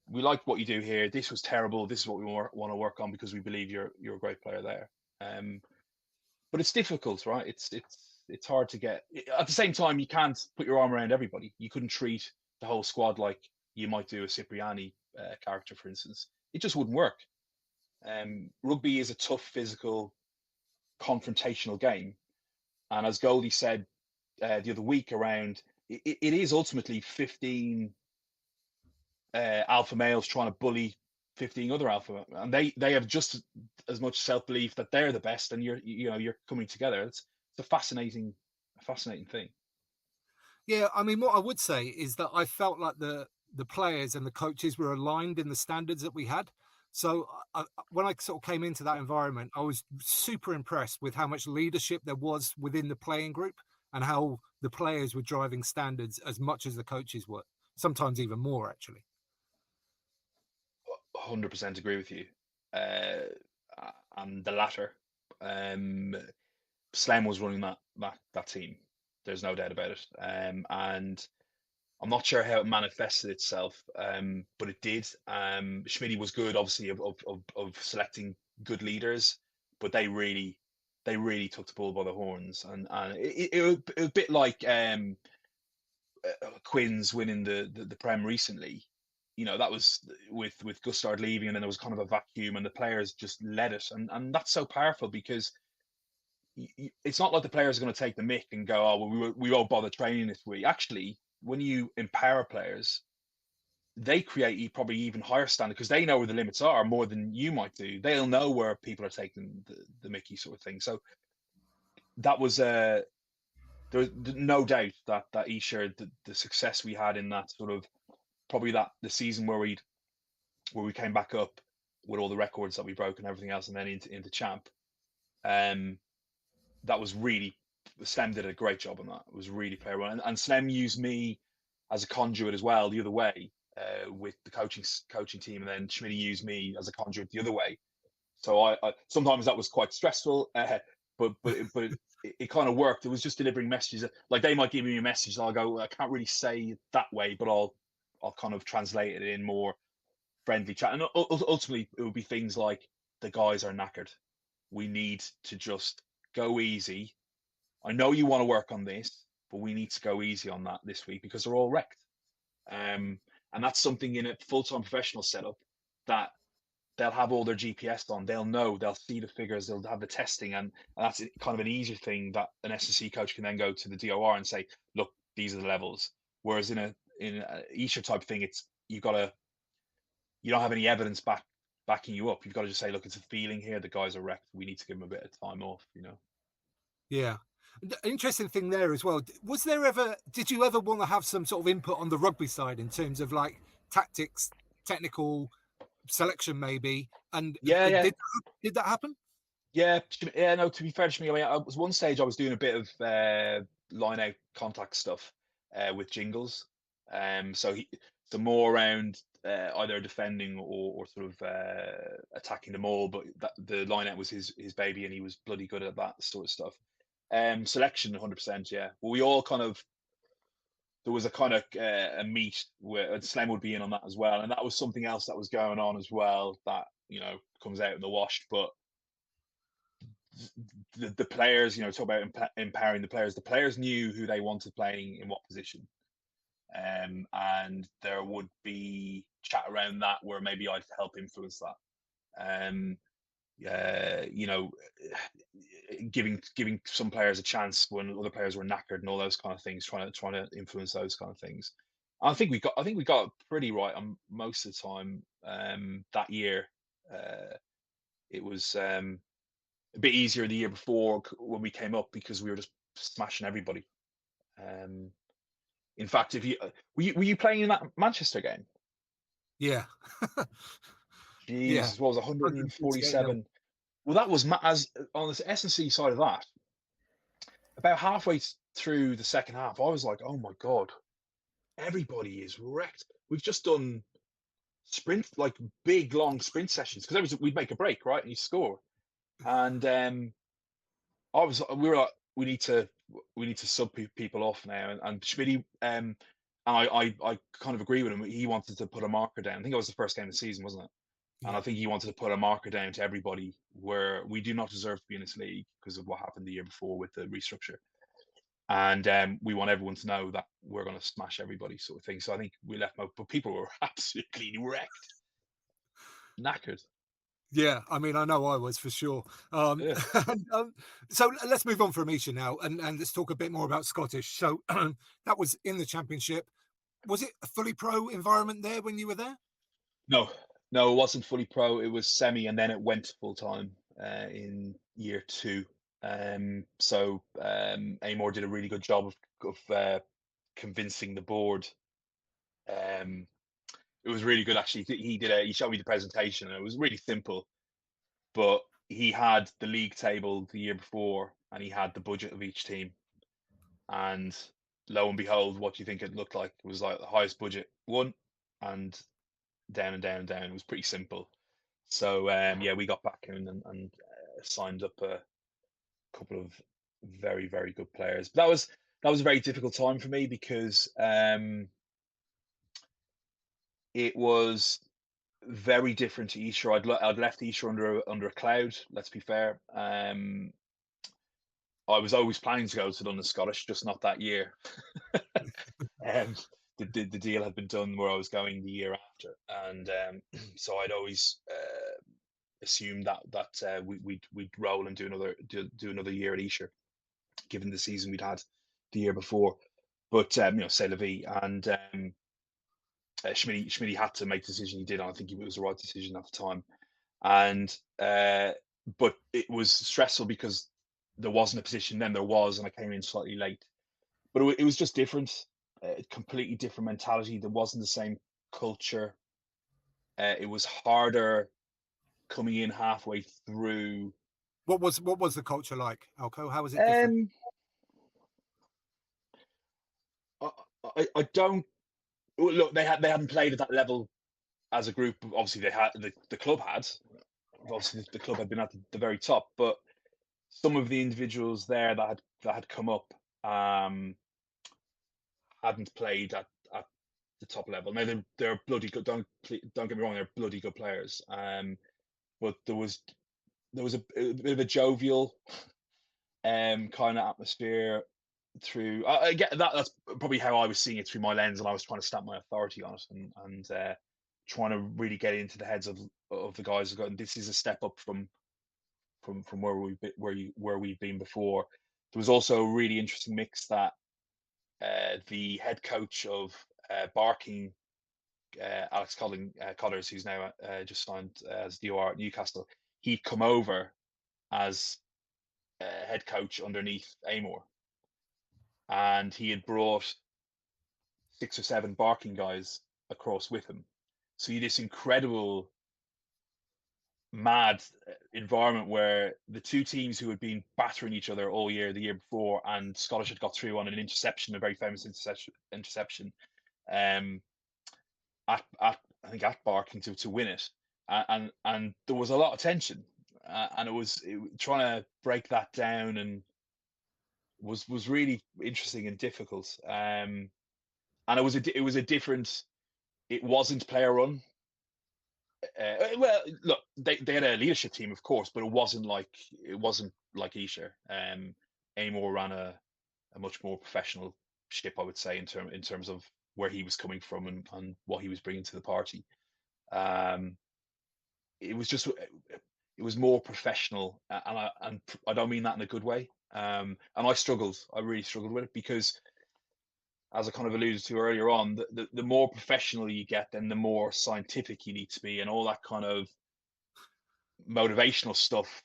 we like what you do here. This was terrible. This is what we want to work on because we believe you're a great player there. But it's difficult, right? It's hard to get. At the same time, you can't put your arm around everybody. You couldn't treat the whole squad like you might do a Cipriani character, for instance. It just wouldn't work. Rugby is a tough, physical, confrontational game, and as Goldie said the other week, around it is ultimately 15 alpha males trying to bully 15 other alpha, and they have just as much self-belief that they're the best, and you're coming together. It's a fascinating thing. Yeah, I mean, what I would say is that I felt like the players and the coaches were aligned in the standards that we had. So when I sort of came into that environment, I was super impressed with how much leadership there was within the playing group and how the players were driving standards as much as the coaches were, sometimes even more, actually. 100% agree with you. And the latter, Slam was running that team. There's no doubt about it. And I'm not sure how it manifested itself, but it did. Schmidty was good, obviously, of selecting good leaders, but they really took the bull by the horns, and it was a bit like Quins winning the Prem recently. That was with Gustard leaving, and then there was kind of a vacuum, and the players just led it, and that's so powerful because it's not like the players are going to take the mick and go, oh, well, we won't bother training this week. Actually, when you empower players, they create probably even higher standard because they know where the limits are more than you might do. They'll know where people are taking the mickey sort of thing. So that was there's no doubt that Esher, the success we had in that sort of probably the season where we came back up with all the records that we broke and everything else, and then into champ. That was really, Slem did a great job on that. It was really player run, and Slem used me as a conduit as well the other way with the coaching team, and then Schmitty used me as a conduit the other way. So I sometimes that was quite stressful, but it kind of worked. It was just delivering messages. Like they might give me a message, and I'll go, I can't really say it that way, but I'll kind of translate it in more friendly chat. And ultimately, it would be things like, the guys are knackered. We need to just go easy. I know you want to work on this, but we need to go easy on that this week because they're all wrecked. And that's something in a full-time professional setup that they'll have all their GPS on. They'll know, they'll see the figures, they'll have the testing. And that's kind of an easier thing that an S&C coach can then go to the DOR and say, look, these are the levels. Whereas in a Esher type thing, it's you don't have any evidence backing you up. You've got to just say, look, it's a feeling here. The guys are wrecked. We need to give them a bit of time off. Yeah. Interesting thing there as well. Did you ever want to have some sort of input on the rugby side in terms of like tactics, technical selection, maybe? And Yeah, yeah. did that happen? Yeah, yeah. No, to be fair to me, I mean, I was one stage I was doing a bit of line out contact stuff with Jingles. So more around either defending or sort of attacking the maul. But the line out was his baby, and he was bloody good at that sort of stuff. Selection, 100%. Yeah. Well, we all kind of there was a kind of a meet where Slem would be in on that as well, and that was something else that was going on as well that comes out in the wash, but the players, talk about empowering the players. The players knew who they wanted playing in what position, and there would be chat around that where maybe I'd help influence that. Giving some players a chance when other players were knackered and all those kind of things, trying to influence those kind of things. I think we got pretty right on most of the time. That year, it was a bit easier the year before when we came up because we were just smashing everybody. In fact, if you were you playing in that Manchester game? Yeah. Yeah. Jesus, what was 147? Well, that was as on the S&C side of that. About halfway through the second half, I was like, "Oh my god, everybody is wrecked." We've just done sprint, like big long sprint sessions because we'd make a break, right, and you score. And we were like, we need to sub people off now, and Schmidty, and I kind of agree with him. He wanted to put a marker down. I think it was the first game of the season, wasn't it? Yeah. And I think he wanted to put a marker down to everybody where we do not deserve to be in this league because of what happened the year before with the restructure. And we want everyone to know that we're going to smash everybody, sort of thing. So I think we left them out, but people were absolutely wrecked, knackered. Yeah, I mean, I know I was for sure. Yeah. So let's move on from Isha now, and let's talk a bit more about Scottish. So that was in the Championship. Was it a fully pro environment there when you were there? No, no, it wasn't fully pro. It was semi, and then it went full time in year 2. Amor did a really good job of convincing the board. It was really good actually. He showed me the presentation, and it was really simple. But he had the league table the year before, and he had the budget of each team. And lo and behold, what do you think it looked like? It was like the highest budget won, and down and down and down. It was pretty simple. So yeah, we got back in and signed up a couple of very, very good players. But that was a very difficult time for me because it was very different to Esher. I'd left Esher under a cloud. Let's be fair. I was always planning to go to London Scottish, just not that year. um, the deal had been done where I was going the year after, and so I'd always assumed that we'd roll and do another year at Esher, given the season we'd had the year before. But c'est la vie, and Schmidty had to make the decision he did, and I think it was the right decision at the time. And but it was stressful because there wasn't a position then. There was, and I came in slightly late. But it was just different, completely different mentality. There wasn't the same culture. It was harder coming in halfway through. What was the culture like, Elko? How was it different? I don't look. They hadn't played at that level as a group. Obviously, they had the club had. Obviously, the club had been at the very top, but some of the individuals there that had come up hadn't played at the top level. Now they're bloody good. Don't get me wrong, they're bloody good players. But there was a bit of a jovial kind of atmosphere through. I get that. That's probably how I was seeing it through my lens, and I was trying to stamp my authority on it, and trying to really get into the heads of the guys who got. This is a step up from where we've been before. There was also a really interesting mix that the head coach of Barking, Alex Collars, who's now just signed as DOR at Newcastle, he'd come over as head coach underneath Amor, and he had brought 6 or 7 Barking guys across with him. So you had this incredible, mad environment where the two teams who had been battering each other all year, the year before, and Scottish had got through on an interception, a very famous interception, at I think at Barking to win it, and there was a lot of tension, and trying to break that down and was really interesting and difficult. And it was a different. It wasn't player run. Well, look, they had a leadership team, of course, but it wasn't like Esher. Amor ran a much more professional ship, I would say, in terms of where he was coming from and what he was bringing to the party. It was more professional, and I don't mean that in a good way. And I really struggled with it, because, as I kind of alluded to earlier on, the more professional you get, then the more scientific you need to be, and all that kind of motivational stuff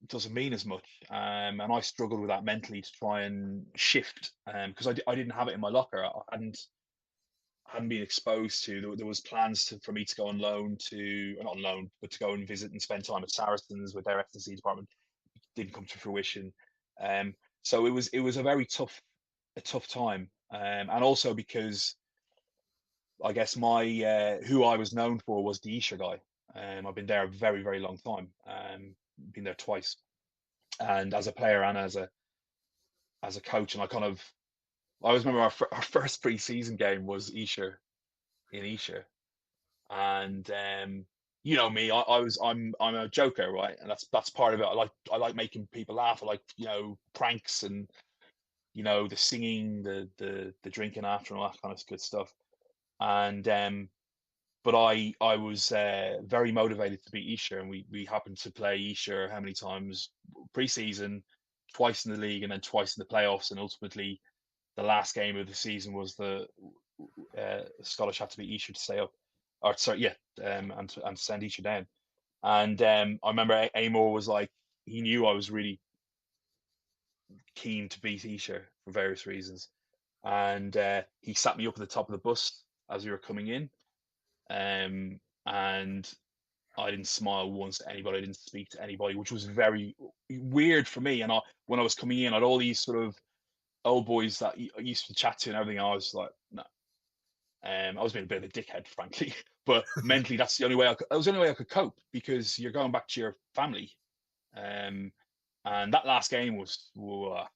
doesn't mean as much. And I struggled with that mentally, to try and shift, because I didn't have it in my locker. I hadn't been exposed to. There was plans for me to go on loan not on loan, but to go and visit and spend time at Saracens with their S&C department. Didn't come to fruition. So it was a very tough time, and also because I guess my who I was known for was the Esher guy. I've been there a very, very long time. Been there twice, and as a player and as a coach. And I always remember our first pre-season game was Esher in Esher, and you know me, I'm a joker, right? And that's part of it. I like making people laugh. I like, pranks, and the singing, the drinking after, and all that kind of good stuff. And but I was very motivated to beat Esher, and we happened to play Esher how many times pre-season, twice in the league, and then twice in the playoffs, and ultimately the last game of the season was the Scottish had to beat Esher to stay up, or sorry, yeah, and to send Esher down. And I remember Amor was like, he knew I was really keen to beat Esher for various reasons, and he sat me up at the top of the bus as we were coming in, and I didn't smile once at anybody. I didn't speak to anybody, which was very weird for me. And when I was coming in, I had all these sort of old boys that I used to chat to and everything. I was like, no. I was being a bit of a dickhead, frankly, but mentally, that was the only way I could cope, because you're going back to your family. And that last game was horrible.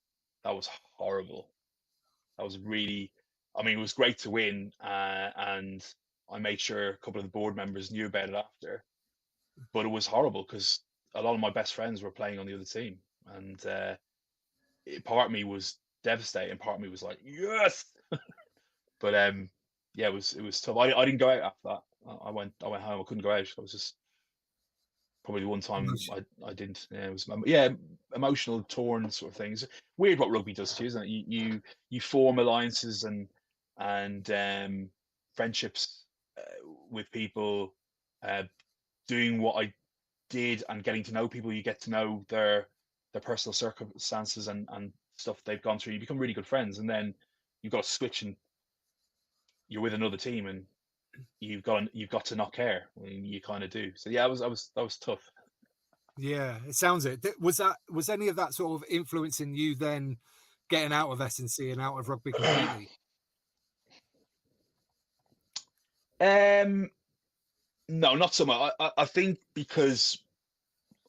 That was really, it was great to win, and I made sure a couple of the board members knew about it after. But it was horrible, because a lot of my best friends were playing on the other team, and part of me was devastated, and part of me was like, yes. But yeah, it was tough. I didn't go out after that. I went home. I couldn't go out. I was just probably the one time I didn't. Yeah, it was emotional, torn sort of things. Weird what rugby does to you, isn't it? You form alliances and friendships with people, doing what I did and getting to know people. You get to know their personal circumstances and stuff they've gone through. You become really good friends, and then you've got to switch, and you're with another team, and you've got to not care. You kind of do. So yeah, that was tough. Yeah, it sounds it. Was any of that sort of influencing you then getting out of S&C and out of rugby completely? No, not so much. I think because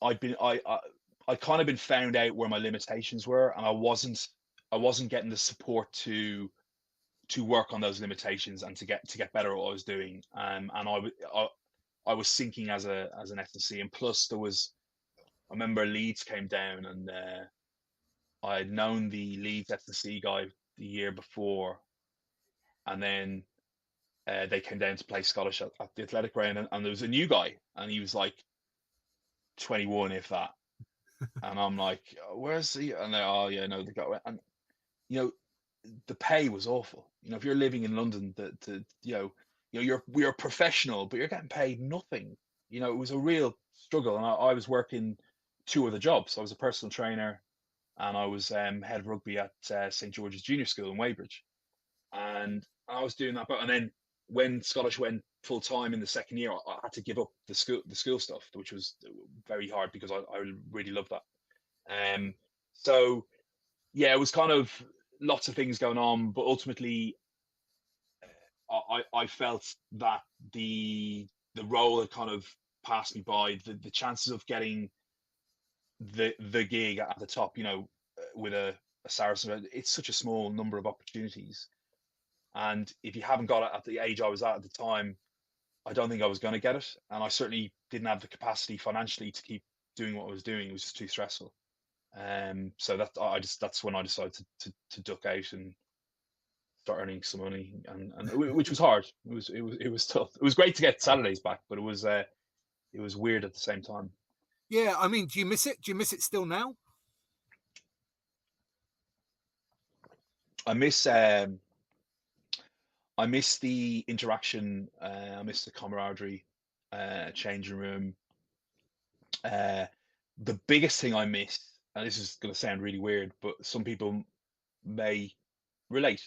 I kind of been found out where my limitations were, and I wasn't getting the support to work on those limitations and to get better at what I was doing. And I was sinking as an S&C, and plus I remember Leeds came down, and I had known the Leeds S&C guy the year before, and then they came down to play Scottish at the Athletic Ground, and there was a new guy, and he was like 21, if that. And I'm like, where's he? And they're, oh yeah, no, the guy. And the pay was awful. If you're living in London, you're a professional, but you're getting paid nothing. It was a real struggle, and I was working two other jobs. I was a personal trainer, and I was head of rugby at St George's Junior School in Weybridge, and I was doing that. But and then when Scottish went full time in the second year, I had to give up the school stuff, which was very hard because I really loved that. So yeah, it was kind of lots of things going on, but ultimately, I felt that the role had kind of passed me by. The chances of getting the gig at the top, with a Saracen, it's such a small number of opportunities, and if you haven't got it at the age I was at the time, I don't think I was going to get it, and I certainly didn't have the capacity financially to keep doing what I was doing. It was just too stressful. So that's when I decided to duck out and start earning some money, and which was hard. It was tough. It was great to get Saturdays back, but it was weird at the same time. Yeah, I mean, do you miss it? Do you miss it still now? I miss the interaction. I miss the camaraderie, changing room. The biggest thing I miss, and this is going to sound really weird, but some people may relate,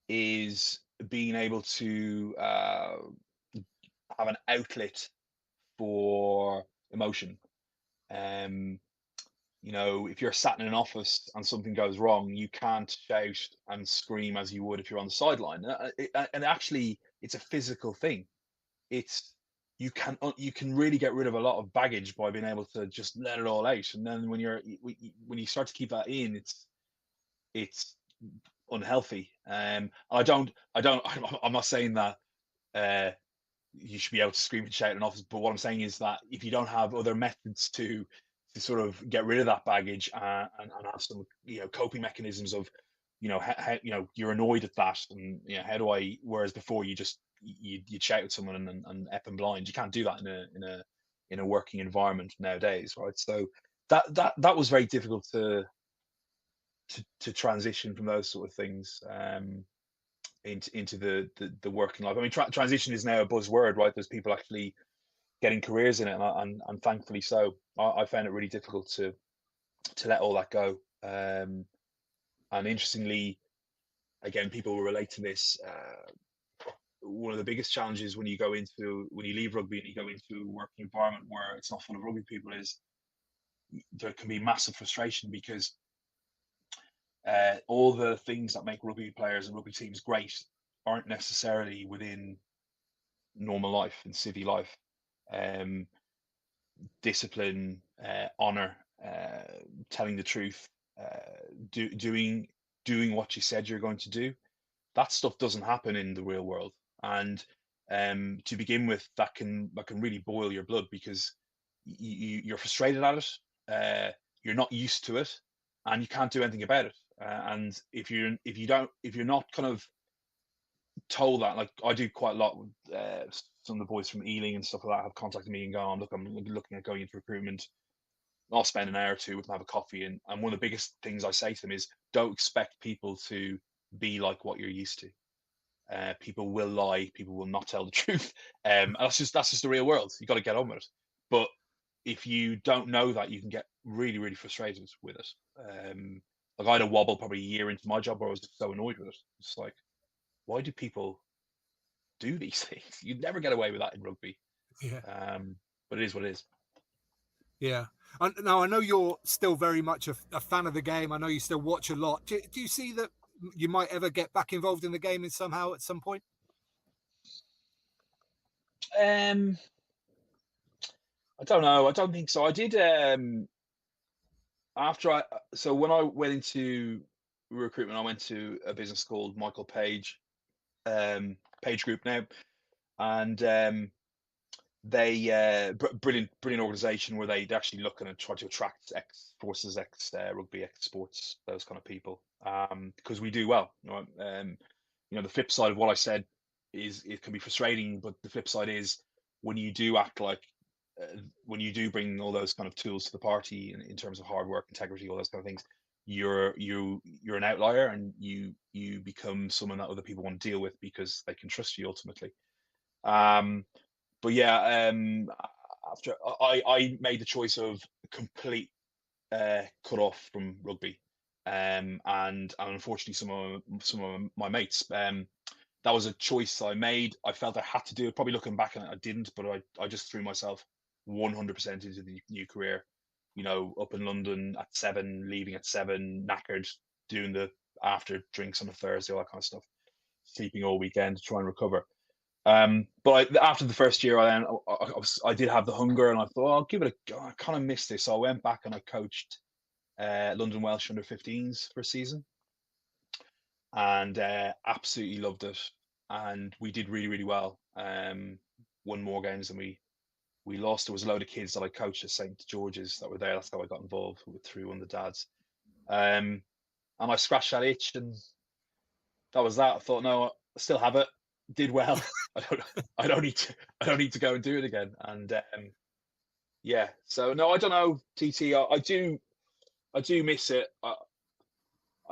is being able to have an outlet for emotion. Um, if you're sat in an office and something goes wrong, you can't shout and scream as you would if you're on the sideline. And actually, it's a physical thing. It's you can really get rid of a lot of baggage by being able to just let it all out. And then when you start to keep that in, it's unhealthy. I'm not saying that you should be able to scream and shout in an office, but what I'm saying is that if you don't have other methods to sort of get rid of that baggage, and have some coping mechanisms of how you're annoyed at that, and how do I, whereas before you just you'd shout at someone and F and blind. You can't do that in a working environment nowadays, right? So that was very difficult to transition from those sort of things into the working life. I mean, transition is now a buzzword, right? There's people actually getting careers in it, and thankfully so. I found it really difficult to let all that go. And interestingly, again, people will relate to this. One of the biggest challenges when you leave rugby and you go into a working environment where it's not full of rugby people is there can be massive frustration because all the things that make rugby players and rugby teams great aren't necessarily within normal life and city life. Discipline, honor, telling the truth, doing what you said you're going to do. That stuff doesn't happen in the real world, and to begin with, that can really boil your blood because you're frustrated at it. You're not used to it, and you can't do anything about it. And if you're not kind of told that, like I do quite a lot with some of the boys from Ealing and stuff like that have contacted me and gone, look, I'm looking at going into recruitment. I'll spend an hour or two with them, have a coffee, and one of the biggest things I say to them is don't expect people to be like what you're used to. People will lie, people will not tell the truth, and that's just the real world. You got to get on with it. But if you don't know that, you can get really, really frustrated with it. Like I had a wobble probably a year into my job where I was just so annoyed with it. It's like, why do people do these things? You'd never get away with that in rugby. Yeah. But it is what it is. Yeah. And now I know you're still very much a fan of the game. I know you still watch a lot. Do you see that you might ever get back involved in the game in somehow at some point? I don't know. I don't think so. I did when I went into recruitment, I went to a business called Michael Page, Page Group now, and they brilliant organization where they actually look and try to attract ex forces, ex rugby, ex sports, those kind of people, because we do well. The flip side of what I said is it can be frustrating, but the flip side is when you do act like when you do bring all those kind of tools to the party in terms of hard work, integrity, all those kind of things, you're an outlier, and you become someone that other people want to deal with because they can trust you ultimately. But yeah, after I made the choice of complete cut off from rugby, and unfortunately some of my mates. That was a choice I made. I felt I had to do it. Probably looking back on it, I didn't, but I just threw myself 100% into the new career. You know, up in London at 7, leaving at 7, knackered, doing the after drinks on a Thursday, all that kind of stuff, sleeping all weekend to try and recover. But after the first year, I did have the hunger, and I thought, I'll give it a go. I kind of missed this, so I went back and I coached London Welsh under-15s for a season, and absolutely loved it. And we did really, really well. Won more games than we lost. There was a load of kids that I coached at St George's that were there. That's how I got involved through one of the dads. And I scratched that itch, and that was that. I thought, no, I still have it. Did well. I don't need to go and do it again. And yeah, so no, I don't know, TT. I do miss it. I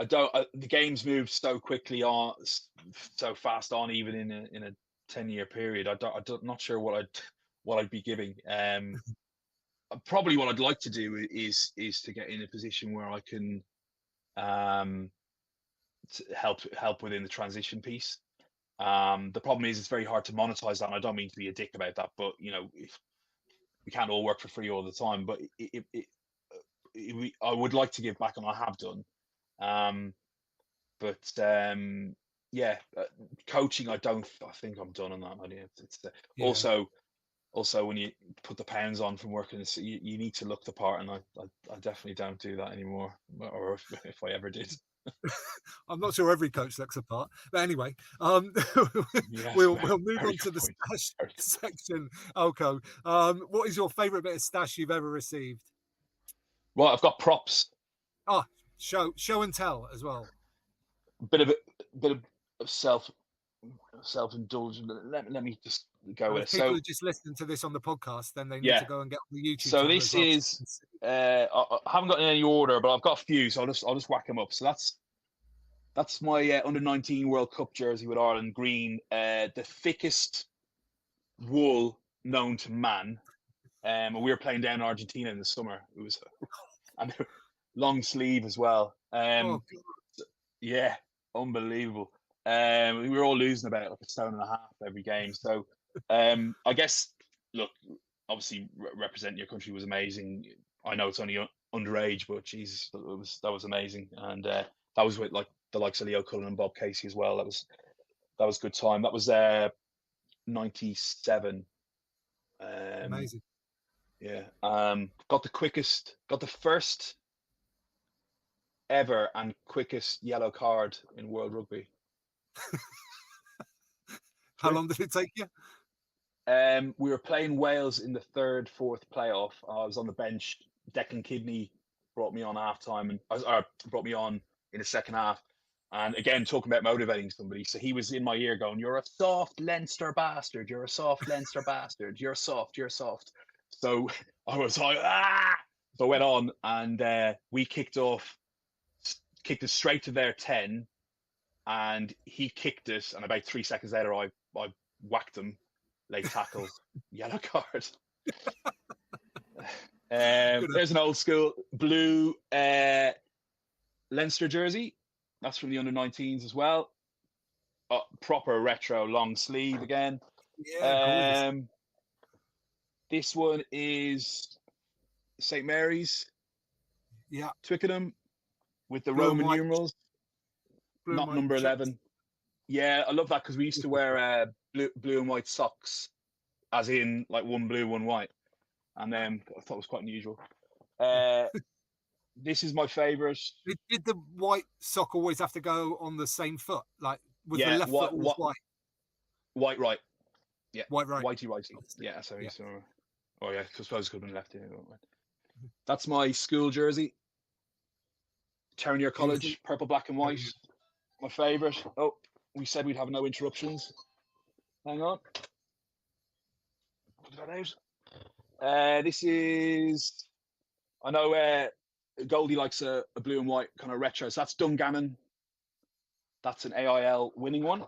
don't. The game's moved so quickly on, so fast on, even in a 10-year period. I'm not sure what I'd be giving. Probably what I'd like to do is to get in a position where I can help within the transition piece. The problem is it's very hard to monetize that, and I don't mean to be a dick about that, but you know, if we can't all work for free all the time, but I would like to give back, and I have done. Yeah, coaching, I think I'm done on that. It's also when you put the pounds on from working, you need to look the part, and I definitely don't do that anymore, or if I ever did. I'm not sure every coach looks apart, but anyway, Yes, we'll move very on to good the point. stash section. Elko, what is your favourite bit of stash you've ever received? Well, I've got props. Ah, show and tell as well. Bit of self-indulgence. Let me just go with it. If people So are just listening to this on the podcast, then they need yeah, to go and get on the YouTube so channel this as well. is I haven't got in any order, but I've got a few, so I'll just whack them up. So that's my under-19 World Cup jersey with Ireland green, the thickest wool known to man. We were playing down in Argentina in the summer. It was and long sleeve as well. Yeah, unbelievable. We were all losing about like a stone and a half every game. So I guess, look, obviously representing your country was amazing. I know it's only underage, but Jesus, that was amazing. And that was with like the likes of Leo Cullen and Bob Casey as well. That was good time. That was 97. Amazing. Yeah. Got the first ever and quickest yellow card in World Rugby. How long did it take you? We were playing Wales in the 3rd, 4th playoff. I was on the bench. Declan Kidney brought me on halftime, and brought me on in the second half. And again, talking about motivating somebody. So he was in my ear going, "You're a soft Leinster bastard. You're a soft Leinster bastard. You're soft. You're soft." So I was like, ah! So I went on, and we kicked it straight to their 10, and he kicked it, and about 3 seconds later, I whacked him, late tackle, yellow card. There's an old school blue Leinster jersey. That's from the under-19s as well. Proper retro long sleeve again. Yeah, This one is St Mary's. Yeah, Twickenham with the blue Roman numerals, not number 11. Yeah, I love that because we used to wear blue and white socks, as in like one blue, one white, and then I thought it was quite unusual. This is my favourite. Did the white sock always have to go on the same foot? Like, was the left foot always white? White right. Yeah. White right. Whitey. Yeah, that's how I used to remember. Oh yeah, I suppose it could have been left in. That's my school jersey. Ternier College, purple, black and white. My favourite. Oh, we said we'd have no interruptions. Hang on. Put that out. This is, I know Goldie likes a blue and white kind of retro. So that's Dungannon. That's an AIL winning one. It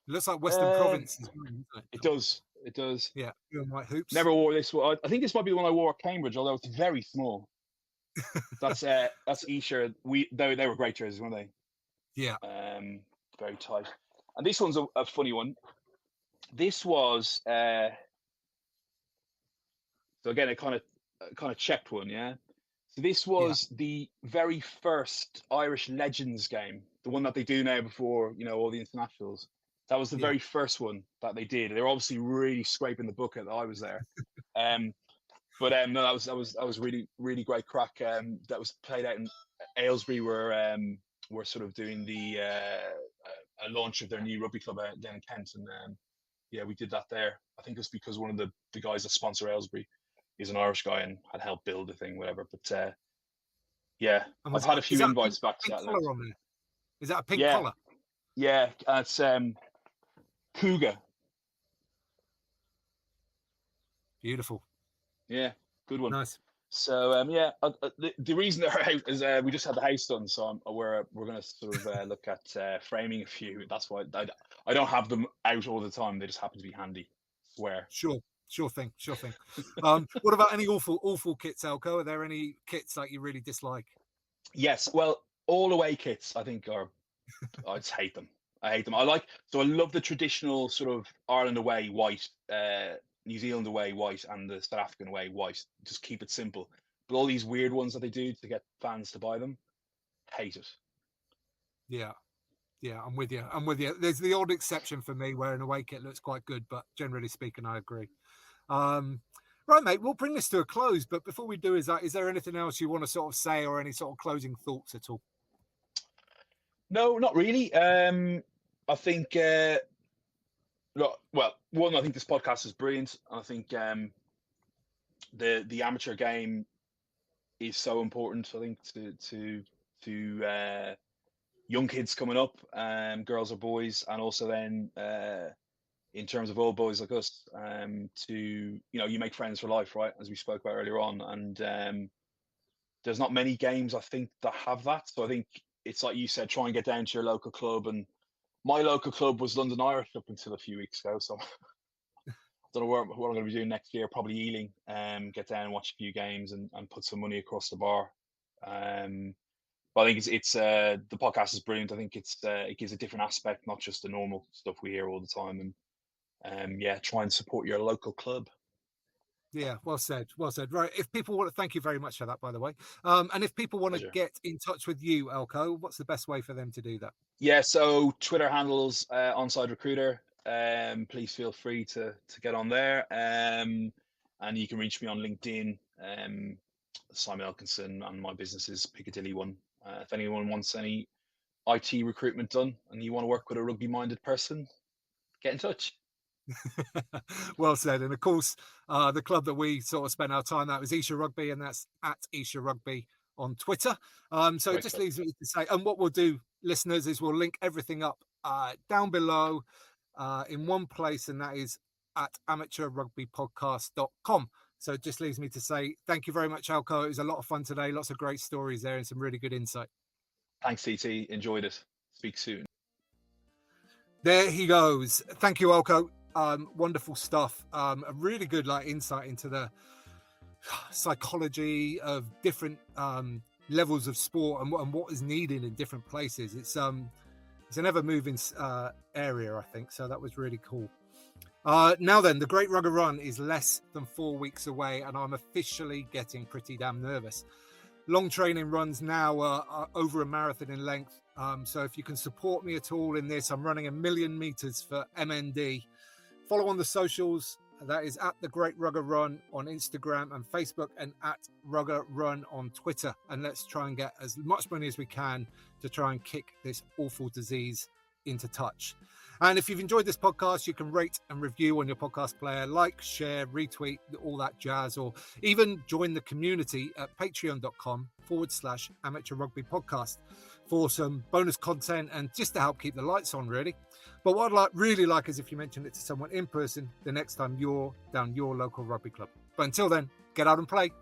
looks like Western Province as well, doesn't it? It does. It does. Yeah, blue and white hoops. Never wore this one. I think this might be the one I wore at Cambridge, although it's very small. That's Esher. They were great jerseys, weren't they? Yeah. Very tight. And this one's a funny one. This was so again a kind of checked one, yeah. So this was the very first Irish Legends game, the one that they do now before all the internationals. That was the very first one that they did. They were obviously really scraping the bucket that I was there. But no, that was really, really great crack. That was played out in Aylesbury, where we're sort of doing the a launch of their new rugby club down in Kent, and we did that there. I think it's because one of the guys that sponsor Aylesbury is an Irish guy and had helped build the thing, whatever. But I've had a few invites back to that. Is that a pink collar? Yeah, it's Cougar. Beautiful. Yeah, good one. Nice. So the reason they're out is we just had the house done, so we're going to sort of look at framing a few. That's why I don't have them out all the time. They just happen to be handy. Swear. Sure thing. What about any awful kits, Elko? Are there any kits that you really dislike? Yes. Well, all away kits I think I just hate them. I hate them. I love the traditional sort of Ireland away white, New Zealand away white, and the South African away white. Just keep it simple. But all these weird ones that they do to get fans to buy them, hate it. Yeah, I'm with you. There's the odd exception for me where an away kit looks quite good, but generally speaking, I agree. Right, mate, we'll bring this to a close. But before we do, is there anything else you want to sort of say, or any sort of closing thoughts at all? No, not really. I think, I think this podcast is brilliant. I think the amateur game is so important. I think to young kids coming up, girls or boys, and also then in terms of old boys like us, you make friends for life, right? As we spoke about earlier on, and there's not many games I think that have that. So I think it's like you said, try and get down to your local club. And my local club was London Irish up until a few weeks ago. So I don't know what I'm going to be doing next year. Probably Ealing. Get down and watch a few games and put some money across the bar. But I think it's the podcast is brilliant. I think it gives a different aspect, not just the normal stuff we hear all the time. And try and support your local club. Yeah, well said. Right, if people want to, thank you very much for that, by the way. And if people want to get in touch with you, Elko, what's the best way for them to do that? Yeah, so Twitter handles Onside Recruiter. Please feel free to get on there. And you can reach me on LinkedIn, Simon Elkinson, and my business is Piccadilly One. If anyone wants any IT recruitment done and you want to work with a rugby-minded person, get in touch. Well said. And of course, the club that we sort of spent our time at was Esher Rugby, and that's at Esher Rugby on Twitter. So it just leaves me to say, and what we'll do, listeners, is we'll link everything up down below in one place, and that is at amateurrugbypodcast.com. So it just leaves me to say thank you very much, Elko. It was a lot of fun today. Lots of great stories there and some really good insight. Thanks, TT. Enjoyed it. Speak soon. There he goes. Thank you, Elko. Wonderful stuff. A really good insight into the psychology of different levels of sport and what is needed in different places. It's an ever-moving area, I think. So that was really cool. Now then, the Great Rugger Run is less than 4 weeks away, and I'm officially getting pretty damn nervous. Long training runs now are over a marathon in length. So if you can support me at all in this, I'm running 1,000,000 meters for MND. Follow on the socials. That is at the Great Rugger Run on Instagram and Facebook, and at Rugger Run on Twitter. And let's try and get as much money as we can to try and kick this awful disease into touch. And if you've enjoyed this podcast, you can rate and review on your podcast player, like, share, retweet, all that jazz, or even join the community at patreon.com/amateur rugby podcast for some bonus content and just to help keep the lights on, really. But what I'd really like is if you mention it to someone in person the next time you're down your local rugby club. But until then, get out and play.